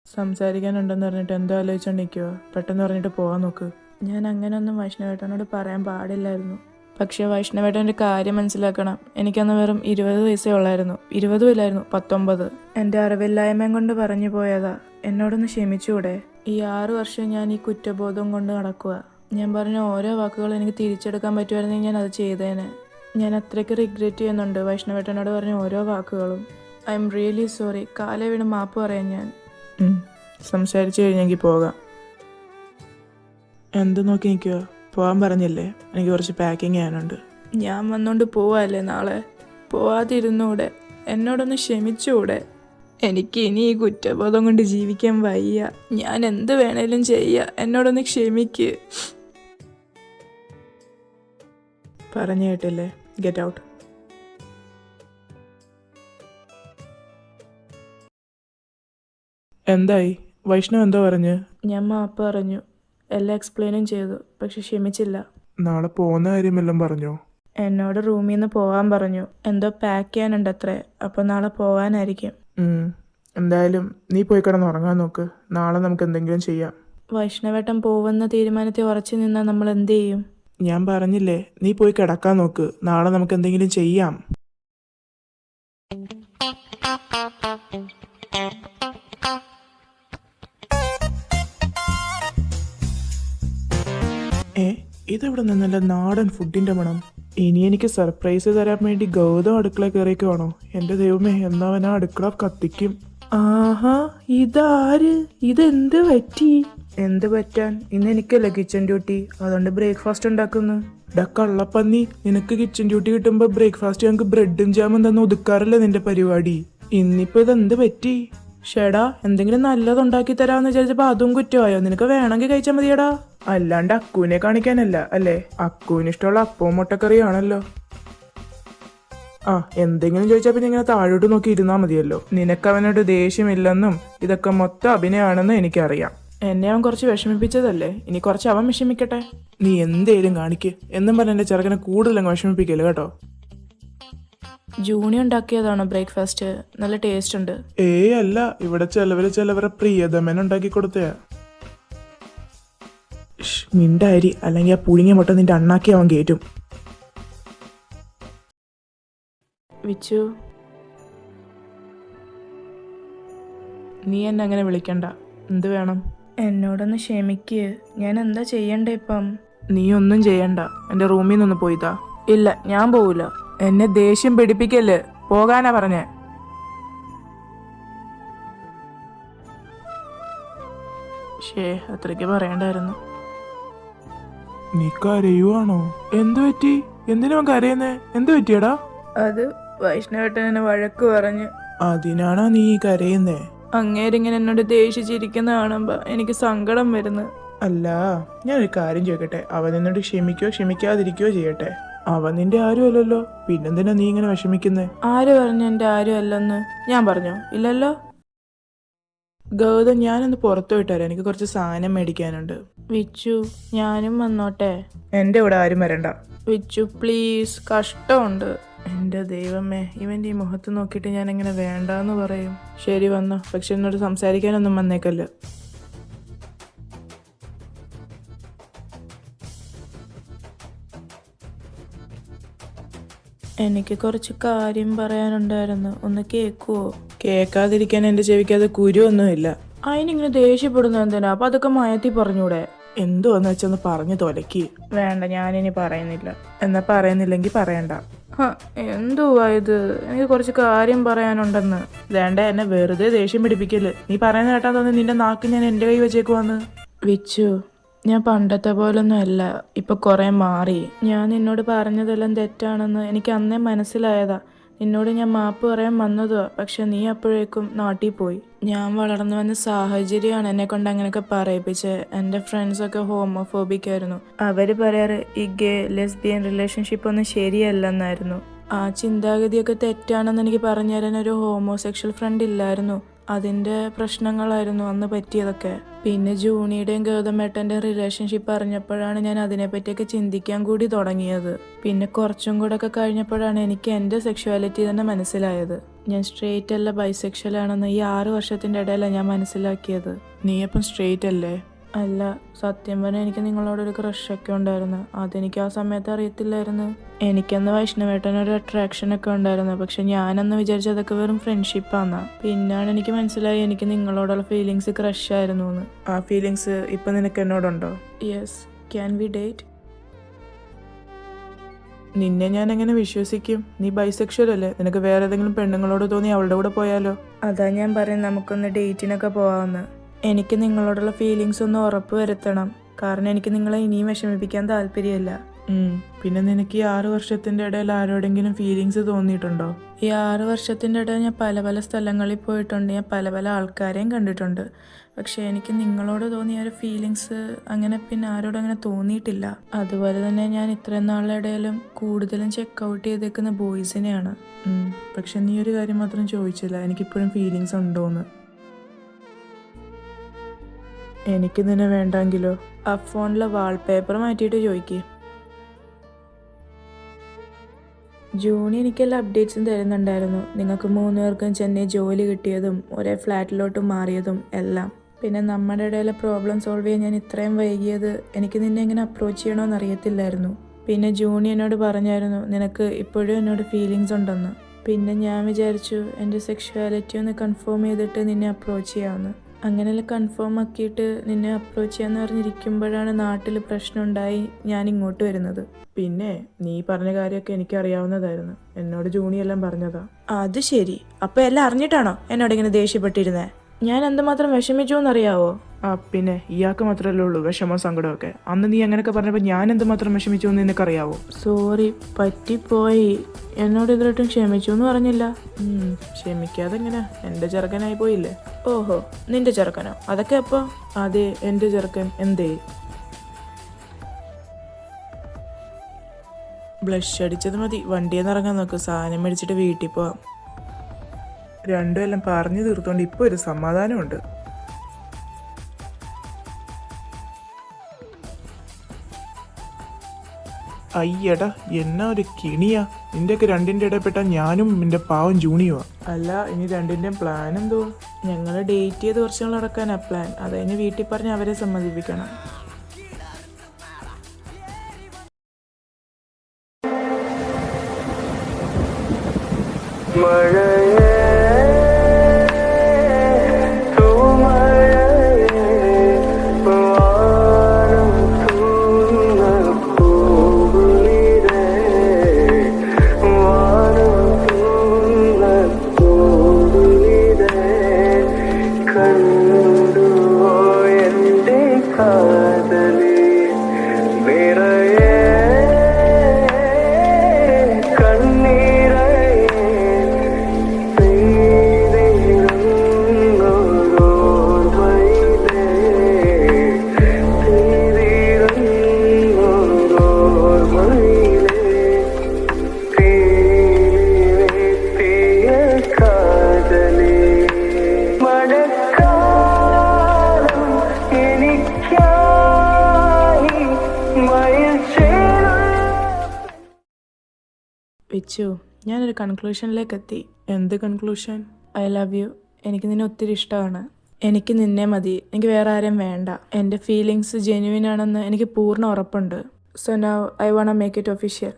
സംസാരിക്കാനുണ്ടെന്ന് പറഞ്ഞിട്ട് എന്തോ ആലോചിച്ചോണ്ടിരിക്കുവോ? പെട്ടെന്ന് പറഞ്ഞിട്ട് പോകാൻ നോക്ക്. ഞാൻ അങ്ങനെയൊന്നും വൈഷ്ണവേട്ടനോട് പറയാൻ പാടില്ലായിരുന്നു. പക്ഷേ വൈഷ്ണവേട്ടൻ്റെ കാര്യം മനസ്സിലാക്കണം. എനിക്കന്ന് വെറും 20 വയസ്സേ ഉള്ളായിരുന്നു. 20 ഇല്ലായിരുന്നു, 19. എൻ്റെ അറിവില്ലായ്മയും കൊണ്ട് പറഞ്ഞു പോയതാ. എന്നോടൊന്ന് ക്ഷമിച്ചുകൂടെ? ഈ 6 വർഷം ഞാൻ ഈ കുറ്റബോധം കൊണ്ട് നടക്കുക. ഞാൻ പറഞ്ഞ ഓരോ വാക്കുകൾ എനിക്ക് തിരിച്ചെടുക്കാൻ പറ്റുമായിരുന്നെങ്കിൽ ഞാൻ അത് ചെയ്തേനെ. ഞാൻ അത്രയ്ക്ക് റിഗ്രറ്റ് ചെയ്യുന്നുണ്ട് വൈഷ്ണവേട്ടനോട് പറഞ്ഞ ഓരോ വാക്കുകളും. I am really sorry. കാലേ വീണ് മാപ്പ് പറയാൻ ഞാൻ. സംസാരിച്ചു കഴിഞ്ഞെങ്കിൽ പോകാം. എന്ത് നോക്കി നിൽക്കുക? പോകാൻ പറഞ്ഞില്ലേ? എനിക്ക് കുറച്ച് പാക്കിങ് ചെയ്യാനുണ്ട്. ഞാൻ വന്നോണ്ട് പോവാല്ലേ നാളെ? പോവാതിരുന്നൂടെ? എന്നോടൊന്ന് ക്ഷമിച്ചുകൂടെ? എനിക്ക് ഇനി ഈ കുറ്റബോധം കൊണ്ട് ജീവിക്കാൻ വയ്യ. ഞാൻ എന്ത് വേണേലും ചെയ്യാം. എന്നോടൊന്ന് ക്ഷമിക്ക്. പറഞ്ഞു കേട്ടില്ലേ? Get out. എന്തായി? വൈഷ്ണവ് എന്തോ പറഞ്ഞ്? ഞാൻ മാപ്പ് പറഞ്ഞു. എല്ലാം എക്സ്പ്ലെയിനും ചെയ്തു. പക്ഷെ ക്ഷമിച്ചില്ല. നാളെ പോകുന്ന കാര്യമെല്ലാം പറഞ്ഞോ? എന്നോട് റൂമിൽ നിന്ന് പോകാൻ പറഞ്ഞു. എന്തോ പാക്ക് ചെയ്യാനുണ്ട് അത്രേ. അപ്പോൾ നാളെ പോകാനായിരിക്കും. എന്തായാലും നീ പോയി കിടന്ന് ഉറങ്ങാൻ നോക്ക്. നാളെ നമുക്ക് എന്തെങ്കിലും ചെയ്യാം. വൈഷ്ണവേട്ടൻ പോവുന്ന തീരുമാനത്തിൽ ഉറച്ചു നിന്നാൽ നമ്മൾ എന്ത് ചെയ്യും? ഞാൻ പറഞ്ഞില്ലേ, നീ പോയി കിടക്കാൻ നോക്ക്. നാളെ നമുക്ക് എന്തെങ്കിലും ചെയ്യാം. ഇതെവിടെ നിന്നല്ല നാടൻ ഫുഡിന്റെ മണം. ഇനി എനിക്ക് സർപ്രൈസ് തരാൻ വേണ്ടി ഗൗതം അടുക്കള കയറിയേക്കുവാണോ? എന്റെ ദൈവമേ, എന്നവൻ ആ അടുക്കള കത്തിക്കും. ആഹാ, ഇതാര്? ഇതെന്ത് പറ്റി? എന്ത് പറ്റാൻ? ഇന്ന് എനിക്കല്ല കിച്ചൺ ഡ്യൂട്ടി. അതുകൊണ്ട് ബ്രേക്ക്ഫാസ്റ്റ് ഉണ്ടാക്കുന്നു. കള്ളപ്പന്നി, നിനക്ക് കിച്ചൺ ഡ്യൂട്ടി കിട്ടുമ്പോ ബ്രേക്ക്ഫാസ്റ്റ് ഞങ്ങൾക്ക് ബ്രെഡും ജാമും തന്ന് ഒതുക്കാറല്ലേ നിന്റെ പരിപാടി? ഇന്നിപ്പോ ഇതെന്ത് പറ്റി? ഷേടാ, എന്തെങ്കിലും നല്ലതുണ്ടാക്കി തരാമെന്ന് വിചാരിച്ചപ്പോ അതും കുറ്റമായോ? നിനക്ക് വേണമെങ്കിൽ കഴിച്ചാൽ മതിയടാ. അല്ലാണ്ട് അക്കുവിനെ കാണിക്കാനല്ല അല്ലേ? അക്കുവിന് ഇഷ്ടമുള്ള അപ്പവും മുട്ടക്കറിയാണല്ലോ. എന്തെങ്കിലും ചോദിച്ചാൽ പിന്നെ ഇങ്ങനെ താഴോട്ട് നോക്കി ഇരുന്നാ മതിയല്ലോ. നിനക്ക് അവനോട് ദേഷ്യമില്ലെന്നും ഇതൊക്കെ മൊത്തം അഭിനയാണെന്നും എനിക്കറിയാം. എന്നെ അവൻ കുറച്ച് വിഷമിപ്പിച്ചതല്ലേ, ഇനി കുറച്ച് അവൻ വിഷമിക്കട്ടെ. നീ എന്തേലും കാണിക്ക് എന്നും പറഞ്ഞ എന്റെ ചെറുക്കനെ കൂടുതലങ്ങ് വിഷമിപ്പിക്കല്ലോ കേട്ടോ. ജൂണി ഉണ്ടാക്കിയതാണോ ബ്രേക്ക്ഫാസ്റ്റ്? നല്ല ടേസ്റ്റ് ഉണ്ട്. അല്ല, ഇവിടെ ചിലവരെ പ്രിയതമൻ ഉണ്ടാക്കി കൊടുത്തയാ. മിണ്ടാരി, അല്ലെങ്കിൽ ആ പുഴുങ്ങിയ മുട്ട നിന്റെ അണ്ണാക്കി അവൻ കേറ്റും. വിച്ചു, നീ എന്നെ അങ്ങനെ വിളിക്കണ്ട. എന്ത് വേണം? എന്നോടൊന്ന് ക്ഷമിക്ക്. ഞാൻ എന്താ ചെയ്യണ്ടേ ഇപ്പം? നീ ഒന്നും ചെയ്യണ്ട. എൻ്റെ റൂമിൽ നിന്ന് പോയിതാ. ഇല്ല, ഞാൻ പോവില്ല. എന്നെ ദേഷ്യം പിടിപ്പിക്കല്ലേ. പോകാനാ പറഞ്ഞേ. അത്രയ്ക്ക് പറയണ്ടായിരുന്നു. നീ കരയുവാണോ? എന്തു പറ്റി? എന്തിനാ കരയുന്നേ? എന്തു പറ്റിയടാ? അത് വൈഷ്ണവേട്ടൻ എന്നെ വഴക്ക് പറഞ്ഞു. അതിനാണോ നീ കരയുന്നേ? അങ്ങേരിങ്ങനെ എന്നോട് ദേഷിച്ചിരിക്കുന്ന കാണുമ്പോ എനിക്ക് സങ്കടം വരുന്നു. അല്ല, ഞാനൊരു കാര്യം ചോദിക്കട്ടെ? അവൻ എന്നോട് ക്ഷമിക്കോ ക്ഷമിക്കാതിരിക്കോ ചെയ്യട്ടെ? അവൻ നിന്റെ ആരും അല്ലല്ലോ, പിന്നെന്തിനാ നീ ഇങ്ങനെ വിഷമിക്കുന്നേ? ആര് പറഞ്ഞു എന്റെ ആരും അല്ലെന്ന്? ഞാൻ പറഞ്ഞോ? ഇല്ലല്ലോ. ഗൗതം, ഞാനൊന്ന് പുറത്തു വിട്ടാരാ, എനിക്ക് കുറച്ച് സാധനം മേടിക്കാനുണ്ട്. വിച്ചു, ഞാനും വന്നോട്ടെ? എൻ്റെ ഇവിടെ ആരും വരണ്ട. വിച്ചു പ്ലീസ്, കഷ്ടമുണ്ട്. എൻ്റെ ദൈവമേ, ഇവൻ്റെ ഈ മുഖത്ത് നോക്കിയിട്ട് ഞാൻ എങ്ങനെ വേണ്ടാന്ന് പറയും? ശരി, വന്നോ. പക്ഷെ എന്നോട് സംസാരിക്കാനൊന്നും വന്നേക്കല്ല. എനിക്ക് കുറച്ച് കാര്യം പറയാനുണ്ടായിരുന്നു, ഒന്ന് കേൾക്കുവോ? കേൾക്കാതിരിക്കാൻ എൻ്റെ ചെവിക്കത് കുരുവൊന്നുമില്ല. അതിനിങ്ങനെ ദേഷ്യപ്പെടുന്ന എന്തിനാ? അപ്പൊ അതൊക്കെ മയത്തി പറഞ്ഞൂടെ? എന്തുവെന്ന് വെച്ചൊന്ന് പറഞ്ഞു തൊലക്കി. വേണ്ട, ഞാനിനി പറയുന്നില്ല. എന്നാ പറയുന്നില്ലെങ്കിൽ പറയണ്ട. എന്തുവാ ഇത്? എനിക്ക് കുറച്ച് കാര്യം പറയാനുണ്ടെന്ന്. വേണ്ട, എന്നെ വെറുതെ ദേഷ്യം പിടിപ്പിക്കല്. നീ പറയുന്ന കേട്ടാ തോന്നി നിന്റെ നാക്ക് ഞാൻ എൻ്റെ കൈ വെച്ചേക്കുവാന്ന്. വിച്ചു, ഞാൻ പണ്ടത്തെ പോലൊന്നും അല്ല, ഇപ്പൊ കുറെ മാറി. ഞാൻ നിന്നോട് പറഞ്ഞതെല്ലാം തെറ്റാണെന്ന് എനിക്ക് അന്നേ മനസ്സിലായതാ. നിന്നോട് ഞാൻ മാപ്പ് പറയാൻ വന്നതുവാ, പക്ഷെ നീ അപ്പോഴേക്കും നാട്ടിൽ പോയി. ഞാൻ വളർന്നു വന്ന സാഹചര്യമാണ് എന്നെ കൊണ്ട് അങ്ങനെയൊക്കെ പറയിപ്പിച്ചത്. എൻ്റെ ഫ്രണ്ട്സൊക്കെ ഹോമോഫോബിക് ആയിരുന്നു. അവർ പറയാറ് ഈ ഗേ ലെസ്ബിയൻ റിലേഷൻഷിപ്പ് ഒന്നും ശരിയല്ലെന്നായിരുന്നു. ആ ചിന്താഗതിയൊക്കെ തെറ്റാണെന്ന് എനിക്ക് പറഞ്ഞു തരാൻ ഒരു ഹോമോസെക്ഷൽ ഫ്രണ്ട് ഇല്ലായിരുന്നു. അതിൻ്റെ പ്രശ്നങ്ങളായിരുന്നു അന്ന് പറ്റിയതൊക്കെ. പിന്നെ ജൂണിയുടെയും ഗൗതമേട്ടൻ്റെയും റിലേഷൻഷിപ്പ് അറിഞ്ഞപ്പോഴാണ് ഞാൻ അതിനെപ്പറ്റിയൊക്കെ ചിന്തിക്കാൻ കൂടി തുടങ്ങിയത്. പിന്നെ കുറച്ചും കൂടെ ഒക്കെ കഴിഞ്ഞപ്പോഴാണ് എനിക്ക് എൻ്റെ സെക്ഷുവാലിറ്റി തന്നെ മനസ്സിലായത്. ഞാൻ സ്ട്രെയിറ്റ് അല്ല, ബൈസെക്ഷൽ ആണെന്ന് ഈ 6 വർഷത്തിൻ്റെ ഇടയിലാണ് ഞാൻ മനസ്സിലാക്കിയത്. നീ അപ്പം സ്ട്രെയിറ്റ് അല്ലേ? അല്ല, സത്യം പറഞ്ഞാൽ എനിക്ക് നിങ്ങളോടൊരു ക്രഷൊക്കെ ഉണ്ടായിരുന്നു. അതെനിക്ക് ആ സമയത്ത് അറിയത്തില്ലായിരുന്നു. എനിക്കന്ന് വൈഷ്ണവേട്ടനൊരു അട്രാക്ഷനൊക്കെ ഉണ്ടായിരുന്നു. പക്ഷെ ഞാനന്ന് വിചാരിച്ചതൊക്കെ വെറും ഫ്രണ്ട്ഷിപ്പാന്നാ. പിന്നാണ് എനിക്ക് മനസ്സിലായി എനിക്ക് നിങ്ങളോടുള്ള ഫീലിങ്സ് ക്രഷായിരുന്നു എന്ന്. ആ ഫീലിങ്സ് ഇപ്പം നിനക്ക് എന്നോടുണ്ടോ? യെസ്. Can we date? നിന്നെ ഞാൻ എങ്ങനെ വിശ്വസിക്കും? നീ ബൈസെക്ഷൽ അല്ലേ? നിനക്ക് വേറെ ഏതെങ്കിലും പെണ്ണുങ്ങളോട് തോന്നി അവളുടെ കൂടെ പോയാലോ? അതാ ഞാൻ പറയും നമുക്കൊന്ന് ഡേറ്റിനൊക്കെ പോവാമെന്ന്. എനിക്ക് നിങ്ങളോടുള്ള ഫീലിങ്സ് ഒന്ന് ഉറപ്പ് വരുത്തണം. കാരണം എനിക്ക് നിങ്ങളെ ഇനിയും വിഷമിപ്പിക്കാൻ താല്പര്യമില്ല. പിന്നെ നിനക്ക് ഈ 6 വർഷത്തിന്റെ ഇടയിൽ ആരോടെങ്കിലും ഫീലിങ്സ് തോന്നിയിട്ടുണ്ടോ? ഈ 6 വർഷത്തിൻ്റെ ഇടയിൽ ഞാൻ പല പല സ്ഥലങ്ങളിൽ പോയിട്ടുണ്ട്. ഞാൻ പല പല ആൾക്കാരെയും കണ്ടിട്ടുണ്ട്. പക്ഷെ എനിക്ക് നിങ്ങളോട് തോന്നിയ ഒരു ഫീലിങ്സ് അങ്ങനെ പിന്നെ ആരോടും അങ്ങനെ തോന്നിയിട്ടില്ല. അതുപോലെ തന്നെ ഞാൻ ഇത്രയും നാളുടെ ഇടയിലും കൂടുതലും ചെക്കൗട്ട് ചെയ്തേക്കുന്ന ബോയ്സിനെയാണ്. പക്ഷെ നീ ഒരു കാര്യം മാത്രം ചോദിച്ചില്ല, എനിക്കിപ്പോഴും ഫീലിങ്സ് ഉണ്ടോന്ന്. എനിക്ക് നിന്നെ വേണ്ടെങ്കിലോ? ആ ഫോണിലെ വാൾപേപ്പർ മാറ്റിയിട്ട് ചോദിക്കുക. ജൂണി എനിക്കെല്ലാം അപ്ഡേറ്റ്സും തരുന്നുണ്ടായിരുന്നു. നിങ്ങൾക്ക് 3 പേർക്കും ചെന്നൈ ജോലി കിട്ടിയതും ഒരേ ഫ്ലാറ്റിലോട്ട് മാറിയതും എല്ലാം. പിന്നെ നമ്മുടെ ഇടയിലെ പ്രോബ്ലം സോൾവ് ചെയ്യാൻ ഞാൻ ഇത്രയും വൈകിയത് എനിക്ക് നിന്നെ എങ്ങനെ അപ്രോച്ച് ചെയ്യണമെന്ന് അറിയത്തില്ലായിരുന്നു. പിന്നെ ജൂണി എന്നോട് പറഞ്ഞായിരുന്നു നിനക്ക് ഇപ്പോഴും എന്നോട് ഫീലിങ്സ് ഉണ്ടെന്ന്. പിന്നെ ഞാൻ വിചാരിച്ചു എൻ്റെ സെക്ഷുവാലിറ്റി ഒന്ന് കൺഫേം ചെയ്തിട്ട് നിന്നെ അപ്രോച്ച് ചെയ്യാമെന്ന്. അങ്ങനെയല്ല കൺഫേം ആക്കിയിട്ട് നിന്നെ അപ്രോച്ച് ചെയ്യാന്ന് പറഞ്ഞിരിക്കുമ്പോഴാണ് നാട്ടിൽ പ്രശ്നമുണ്ടായി ഞാൻ ഇങ്ങോട്ട് വരുന്നത്. പിന്നെ നീ പറഞ്ഞ കാര്യമൊക്കെ എനിക്കറിയാവുന്നതായിരുന്നു. എന്നോട് ജൂണിയെല്ലാം പറഞ്ഞതാ. അത് ശരി. അപ്പോൾ എല്ലാം അറിഞ്ഞിട്ടാണോ എന്നോട് ഇങ്ങനെ ദേഷ്യപ്പെട്ടിരുന്നേ? ഞാൻ എന്തുമാത്രം വിഷമിച്ചു എന്നറിയാവോ? പിന്നെ ഇയാൾക്ക് മാത്രമല്ലേ ഉള്ളൂ വിഷമോ സങ്കടമൊക്കെ. അന്ന് നീ അങ്ങനെയൊക്കെ പറഞ്ഞപ്പോൾ ഞാൻ എന്തുമാത്രം വിഷമിച്ചു എന്ന് നിനക്കറിയാവോ? സോറി, പറ്റിപ്പോയി. എന്നോട് ഇതിലോട്ടും ക്ഷമിച്ചു എന്ന് പറഞ്ഞില്ല. ക്ഷമിക്കാതെ എങ്ങനെ? എൻ്റെ ചെറുക്കനായി പോയില്ലേ? ഓഹോ, നിന്റെ ചെറുക്കനോ? അതൊക്കെ എപ്പോ? അതെ, എൻ്റെ ചെറുക്കൻ. എന്തേ? ബ്ലഷ് അടിച്ചത് മതി. വണ്ടിയിൽ ഇറങ്ങാൻ നോക്ക്. സാധനം മേടിച്ചിട്ട് വീട്ടിൽ പോവാം. രണ്ടും എല്ലാം പറഞ്ഞു തീർത്തോണ്ട് ഇപ്പൊ ഒരു സമാധാനമുണ്ട്. അയ്യടാ, എന്നാ ഒരു കിണിയാ. നിന്റെയൊക്കെ രണ്ടിന്റെ ഇടയിൽപ്പെട്ട ഞാനും നിന്റെ പാവം ജൂണിയുവാ. അല്ല, ഇനി രണ്ടിന്റെയും പ്ലാൻ എന്തുവാ? ഞങ്ങൾ ഡേറ്റ് ചെയ്ത് കുറച്ചുകൾ നടക്കാനാ പ്ലാൻ. അത് കഴിഞ്ഞ് വീട്ടിൽ പറഞ്ഞ് അവരെ സമ്മതിപ്പിക്കണം. വിച്ചു, ഞാനൊരു കൺക്ലൂഷനിലേക്ക് എത്തി. എന്ത് കൺക്ലൂഷൻ? I love you. എനിക്ക് നിന്നെ ഒത്തിരി ഇഷ്ടമാണ്. എനിക്ക് നിന്നെ മതി. എനിക്ക് വേറെ ആരും വേണ്ട. എൻ്റെ ഫീലിങ്സ് ജെന്യുവിൻ ആണെന്ന് എനിക്ക് പൂർണ്ണ ഉറപ്പുണ്ട്. So now I want make it official.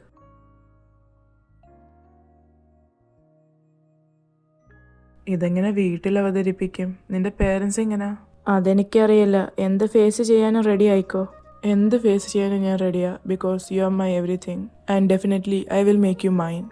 ഇതെങ്ങനെ വീട്ടിൽ അവതരിപ്പിക്കും? നിന്റെ പേരൻസ് എങ്ങനാ? അതെനിക്കറിയില്ല. എന്ത് ഫേസ് ചെയ്യാനും റെഡി ആയിക്കോ. എന്ത് ഫേസ് ചെയ്യാനും ഞാൻ റെഡിയാ. Because you are my everything and definitely I will make you mine.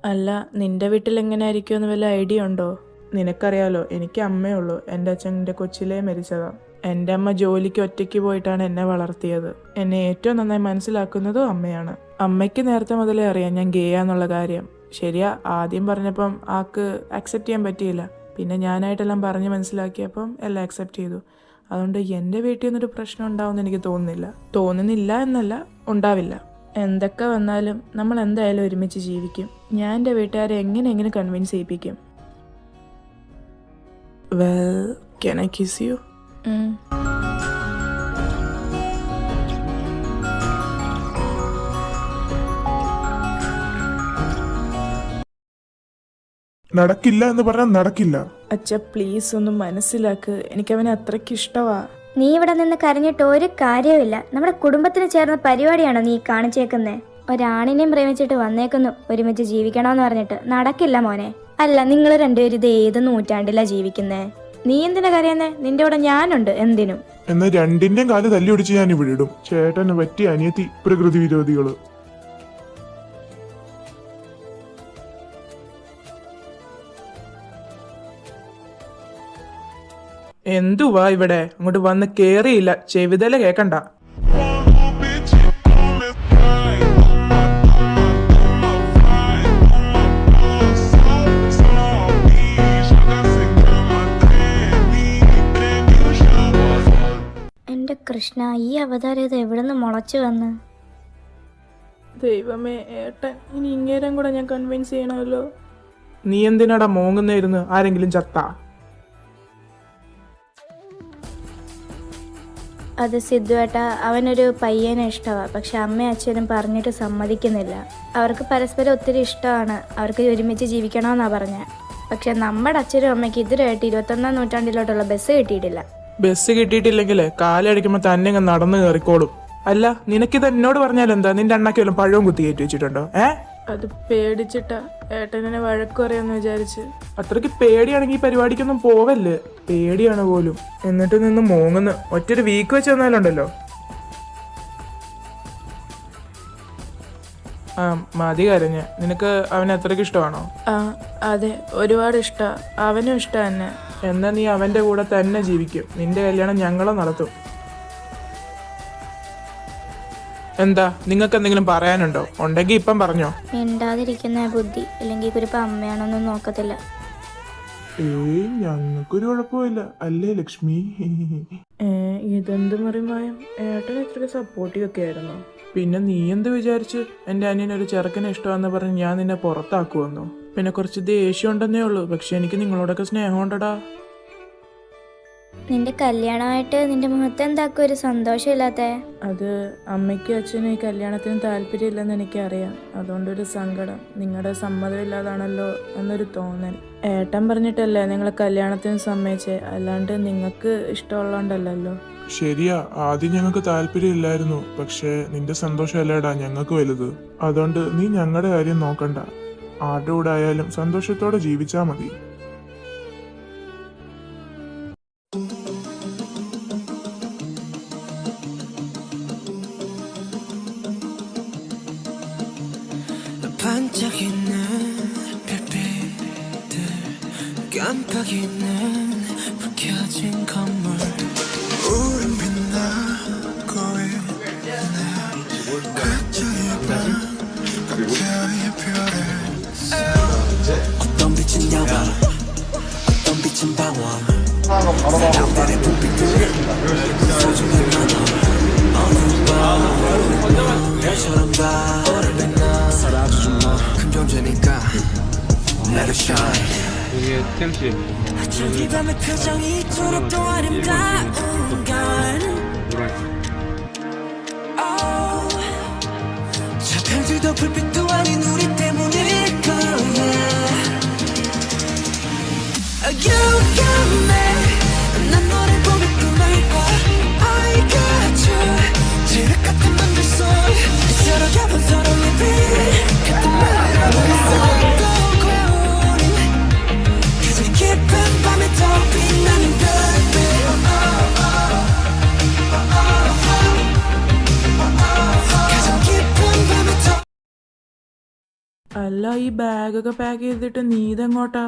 അല്ല, നിന്റെ വീട്ടിൽ എങ്ങനെ ആയിരിക്കുമെന്ന് വല്ല ഐഡിയ ഉണ്ടോ? നിനക്കറിയാലോ, എനിക്ക് അമ്മയുള്ളൂ. എൻ്റെ അച്ഛൻ എൻ്റെ കൊച്ചിലേ മരിച്ചതാ. എൻ്റെ അമ്മ ജോലിക്ക് ഒറ്റയ്ക്ക് പോയിട്ടാണ് എന്നെ വളർത്തിയത്. എന്നെ ഏറ്റവും നന്നായി മനസ്സിലാക്കുന്നതും അമ്മയാണ്. അമ്മയ്ക്ക് നേരത്തെ മുതലേ അറിയാം ഞാൻ ഗേ ആന്നുള്ള കാര്യം. ശരിയാ, ആദ്യം പറഞ്ഞപ്പം ആൾക്ക് അക്സെപ്റ്റ് ചെയ്യാൻ പറ്റിയില്ല. പിന്നെ ഞാനായിട്ടെല്ലാം പറഞ്ഞ് മനസ്സിലാക്കിയപ്പം എല്ലാം അക്സെപ്റ്റ് ചെയ്തു. അതുകൊണ്ട് എൻ്റെ വീട്ടിൽ നിന്നൊരു പ്രശ്നം ഉണ്ടാവുമെന്ന് എനിക്ക് തോന്നുന്നില്ല എന്നല്ല, ഉണ്ടാവില്ല. എന്തൊക്കെ വന്നാലും നമ്മൾ എന്തായാലും ഒരുമിച്ച് ജീവിക്കും. ഞാൻ എൻ്റെ വീട്ടുകാരെ എങ്ങനെ കൺവിൻസ് ചെയ്യിപ്പിക്കും. Well, can I kiss you? നടക്കില്ല എന്ന് പറഞ്ഞാൽ നടക്കില്ല. അച്ഛ പ്ലീസ് ഒന്ന് മനസ്സിലാക്ക്. എനിക്കവനെ അത്രയ്ക്ക് ഇഷ്ടമാ. നീ ഇവിടെ നിന്ന് കരഞ്ഞിട്ട് ഒരു കാര്യവുമില്ല. നമ്മുടെ കുടുംബത്തിന് ചേർന്ന പരിപാടിയാണോ നീ കാണിച്ചേക്കുന്നേ? ഒരാണിനെയും പ്രേമിച്ചിട്ട് വന്നേക്കുന്നു ഒരുമിച്ച് ജീവിക്കണമെന്ന് പറഞ്ഞിട്ട്. നടക്കില്ല മോനെ. അല്ല, നിങ്ങൾ രണ്ടുപേരും ഇത് ഏത് നൂറ്റാണ്ടിലാ ജീവിക്കുന്നേ? നീ എന്തിനാ കരയുന്നേ? നിന്റെ കൂടെ ഞാനുണ്ട് എന്തിനും. എന്നാ രണ്ടിന്റെയും കാല് തല്ലി ഒടിച്ച് ഞാൻ ഇവിടെ ഇടും. ചേട്ടന് പറ്റിയ അനിയത്തി പ്രകൃതി വിരോധികള്. എന്തുവാ ഇവിടെ? അങ്ങോട്ട് വന്ന് കേറിയില്ല, ചെവിതല കേക്കണ്ട. എന്റെ കൃഷ്ണ, ഈ അവതാരം ഇത് എവിടെ നിന്ന് മുളച്ചു വന്ന്? ദൈവമേ, ഏട്ടൻ ഇനി ഇങ്ങേരം കൂടെ ഞാൻ കൺവിൻസ് ചെയ്യണമല്ലോ. നീ എന്തിനാടാ മോങ്ങുന്നേരുന്ന്? ആരെങ്കിലും ചത്താ? അത് സിദ്ധുവേട്ട, അവനൊരു പയ്യനെ ഇഷ്ടമാണ്. പക്ഷെ അമ്മയും അച്ഛനും പറഞ്ഞിട്ട് സമ്മതിക്കുന്നില്ല. അവർക്ക് പരസ്പരം ഒത്തിരി ഇഷ്ടമാണ്. അവർക്ക് ഒരുമിച്ച് ജീവിക്കണമെന്നാണ് പറഞ്ഞത്. പക്ഷെ നമ്മുടെ അച്ഛനും അമ്മയ്ക്ക് ഇതിലായിട്ട് 21-ാം നൂറ്റാണ്ടിലോട്ടുള്ള ബസ് കിട്ടിയിട്ടില്ല. ബസ് കിട്ടിയിട്ടില്ലെങ്കിൽ കാലടിക്കുമ്പോ തന്നെ അങ്ങ് നടന്നു കയറിക്കോളും. അല്ല, നിനക്കിത് എന്നോട് പറഞ്ഞാൽ എന്താ? നിന്റെ അണ്ണക്ക് വല്ലതും പഴവും കുത്തി കയറ്റി വെച്ചിട്ടുണ്ടോ? അത് പേടിച്ചിട്ടാ ഏട്ടനെ വഴക്ക് പറയാന്ന് വിചാരിച്ച്. അത്രയ്ക്ക് പേടിയാണെങ്കിൽ ഈ പരിപാടിക്കൊന്നും പോവല്ലേ. പേടിയാണ് പോലും. എന്നിട്ട് നിന്ന് മോങ്ങുന്നു. ഒറ്റൊരു വീക്ക് വെച്ച് വന്നാലുണ്ടല്ലോ. ആ മതി കരഞ്ഞ്. നിനക്ക് അവനെ അത്രയ്ക്ക് ഇഷ്ടമാണോ? ആ അതെ, ഒരുപാട് ഇഷ്ടാ. അവനും ഇഷ്ടം തന്നെ. എന്നാ നീ അവന്റെ കൂടെ തന്നെ ജീവിക്കും. നിന്റെ കല്യാണം ഞങ്ങളെ നടത്തും. എന്താ, നിങ്ങൾക്ക് എന്തെങ്കിലും പറയാനുണ്ടോ? ഉണ്ടെങ്കിൽ ഇപ്പം പറഞ്ഞോ. മിണ്ടാതിരിക്കുന്ന ബുദ്ധി, അല്ലെങ്കിൽ കുരിപ്പ അമ്മയാണോന്നും നോക്കത്തില്ല. ഞങ്ങൾക്കൊരു കുഴപ്പമില്ല അല്ലേ ലക്ഷ്മി? ഇതെന്ത് മറിമായം? ഏട്ടൻ ഇത്രയ്ക്ക് സപ്പോർട്ടീവ് ഒക്കെ ആയിരുന്നു. പിന്നെ നീ എന്ത് വിചാരിച്ചു? എൻ്റെ അനിയനൊരു ചെറുക്കനെ ഇഷ്ടമാണെന്ന് പറഞ്ഞ് ഞാൻ നിന്നെ പുറത്താക്കുവന്നു? പിന്നെ കുറച്ച് ദേഷ്യം ഉണ്ടെന്നേ ഉള്ളൂ. പക്ഷെ എനിക്ക് നിങ്ങളോടൊക്കെ സ്നേഹമുണ്ടടാ. നിന്റെ കല്യാണമായിട്ട് നിന്റെ മുഖത്ത് എന്താക്കും ഒരു സന്തോഷമില്ലാത്ത? അത് അമ്മയ്ക്കും അച്ഛനും ഈ കല്യാണത്തിന് താല്പര്യമില്ലെന്ന് എനിക്കറിയാം. അതുകൊണ്ടൊരു സങ്കടം. നിങ്ങളുടെ സമ്മതം ഇല്ലാതാണല്ലോ എന്നൊരു തോന്നൽ. ഏട്ടൻ പറഞ്ഞിട്ടല്ലേ നിങ്ങൾ കല്യാണത്തിന് സമ്മതിച്ചേ, അല്ലാണ്ട് നിങ്ങൾക്ക് ഇഷ്ടമുള്ളതുകൊണ്ടല്ലോ. ശരിയാ, ആദ്യം ഞങ്ങൾക്ക് താല്പര്യം ഇല്ലായിരുന്നു. പക്ഷെ നിന്റെ സന്തോഷമല്ലേടാ ഞങ്ങൾക്ക് വലുത്. അതുകൊണ്ട് നീ ഞങ്ങളുടെ കാര്യം നോക്കണ്ട. ആരുടെ കൂടെ ആയാലും സന്തോഷത്തോടെ ജീവിച്ചാ മതി. 반짝이는 별빛들, 깜빡이는 불 켜진 건물. 우린 빛나고 있네. 각자의 방, 각자의 별을. 어떤 빛은 야광, 어떤 빛은 방황. 사람들의 불빛들, 소중한 나눠. 어느 밤 별처럼 다 오래됐나. 사라지지 마. 큰 존재니까 Let it shine. 여기에 템씨. 저기 밤의 표정이 이토록 또 아름다운 건 저 별들도 불빛도 아닌 우리 때문일 거야. You got me. 난 너를 보며 꿈을 꿔. I got you. 지륵 같은 맘들 속 서로 잡은 서로 living 같은 마음으로 있어. അല്ല, ഈ ബാഗൊക്കെ പാക്ക് ചെയ്തിട്ട് നീ ഇതെങ്ങോട്ടാ?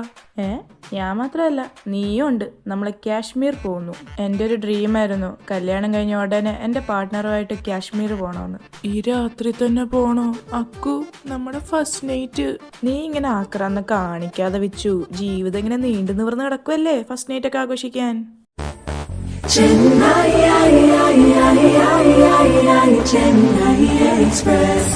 ഞാൻ മാത്രമല്ല, നീയും ഉണ്ട്. നമ്മൾ കാശ്മീർ പോകുന്നു. എൻ്റെ ഒരു ഡ്രീമായിരുന്നു കല്യാണം കഴിഞ്ഞ ഉടനെ എൻ്റെ പാർട്ട്ണറുമായിട്ട് കാശ്മീർ പോകണമെന്ന്. ഈ രാത്രി തന്നെ പോണോ അക്കു? നമ്മുടെ ഫസ്റ്റ് നൈറ്റ്. നീ ഇങ്ങനെ ആക്രാന്ന് കാണിക്കാതെ വെച്ചു. ജീവിതം ഇങ്ങനെ നീണ്ടു നിവർന്ന് കിടക്കുമല്ലേ ഫസ്റ്റ് നൈറ്റ് ഒക്കെ ആഘോഷിക്കാൻ. Chennai Express.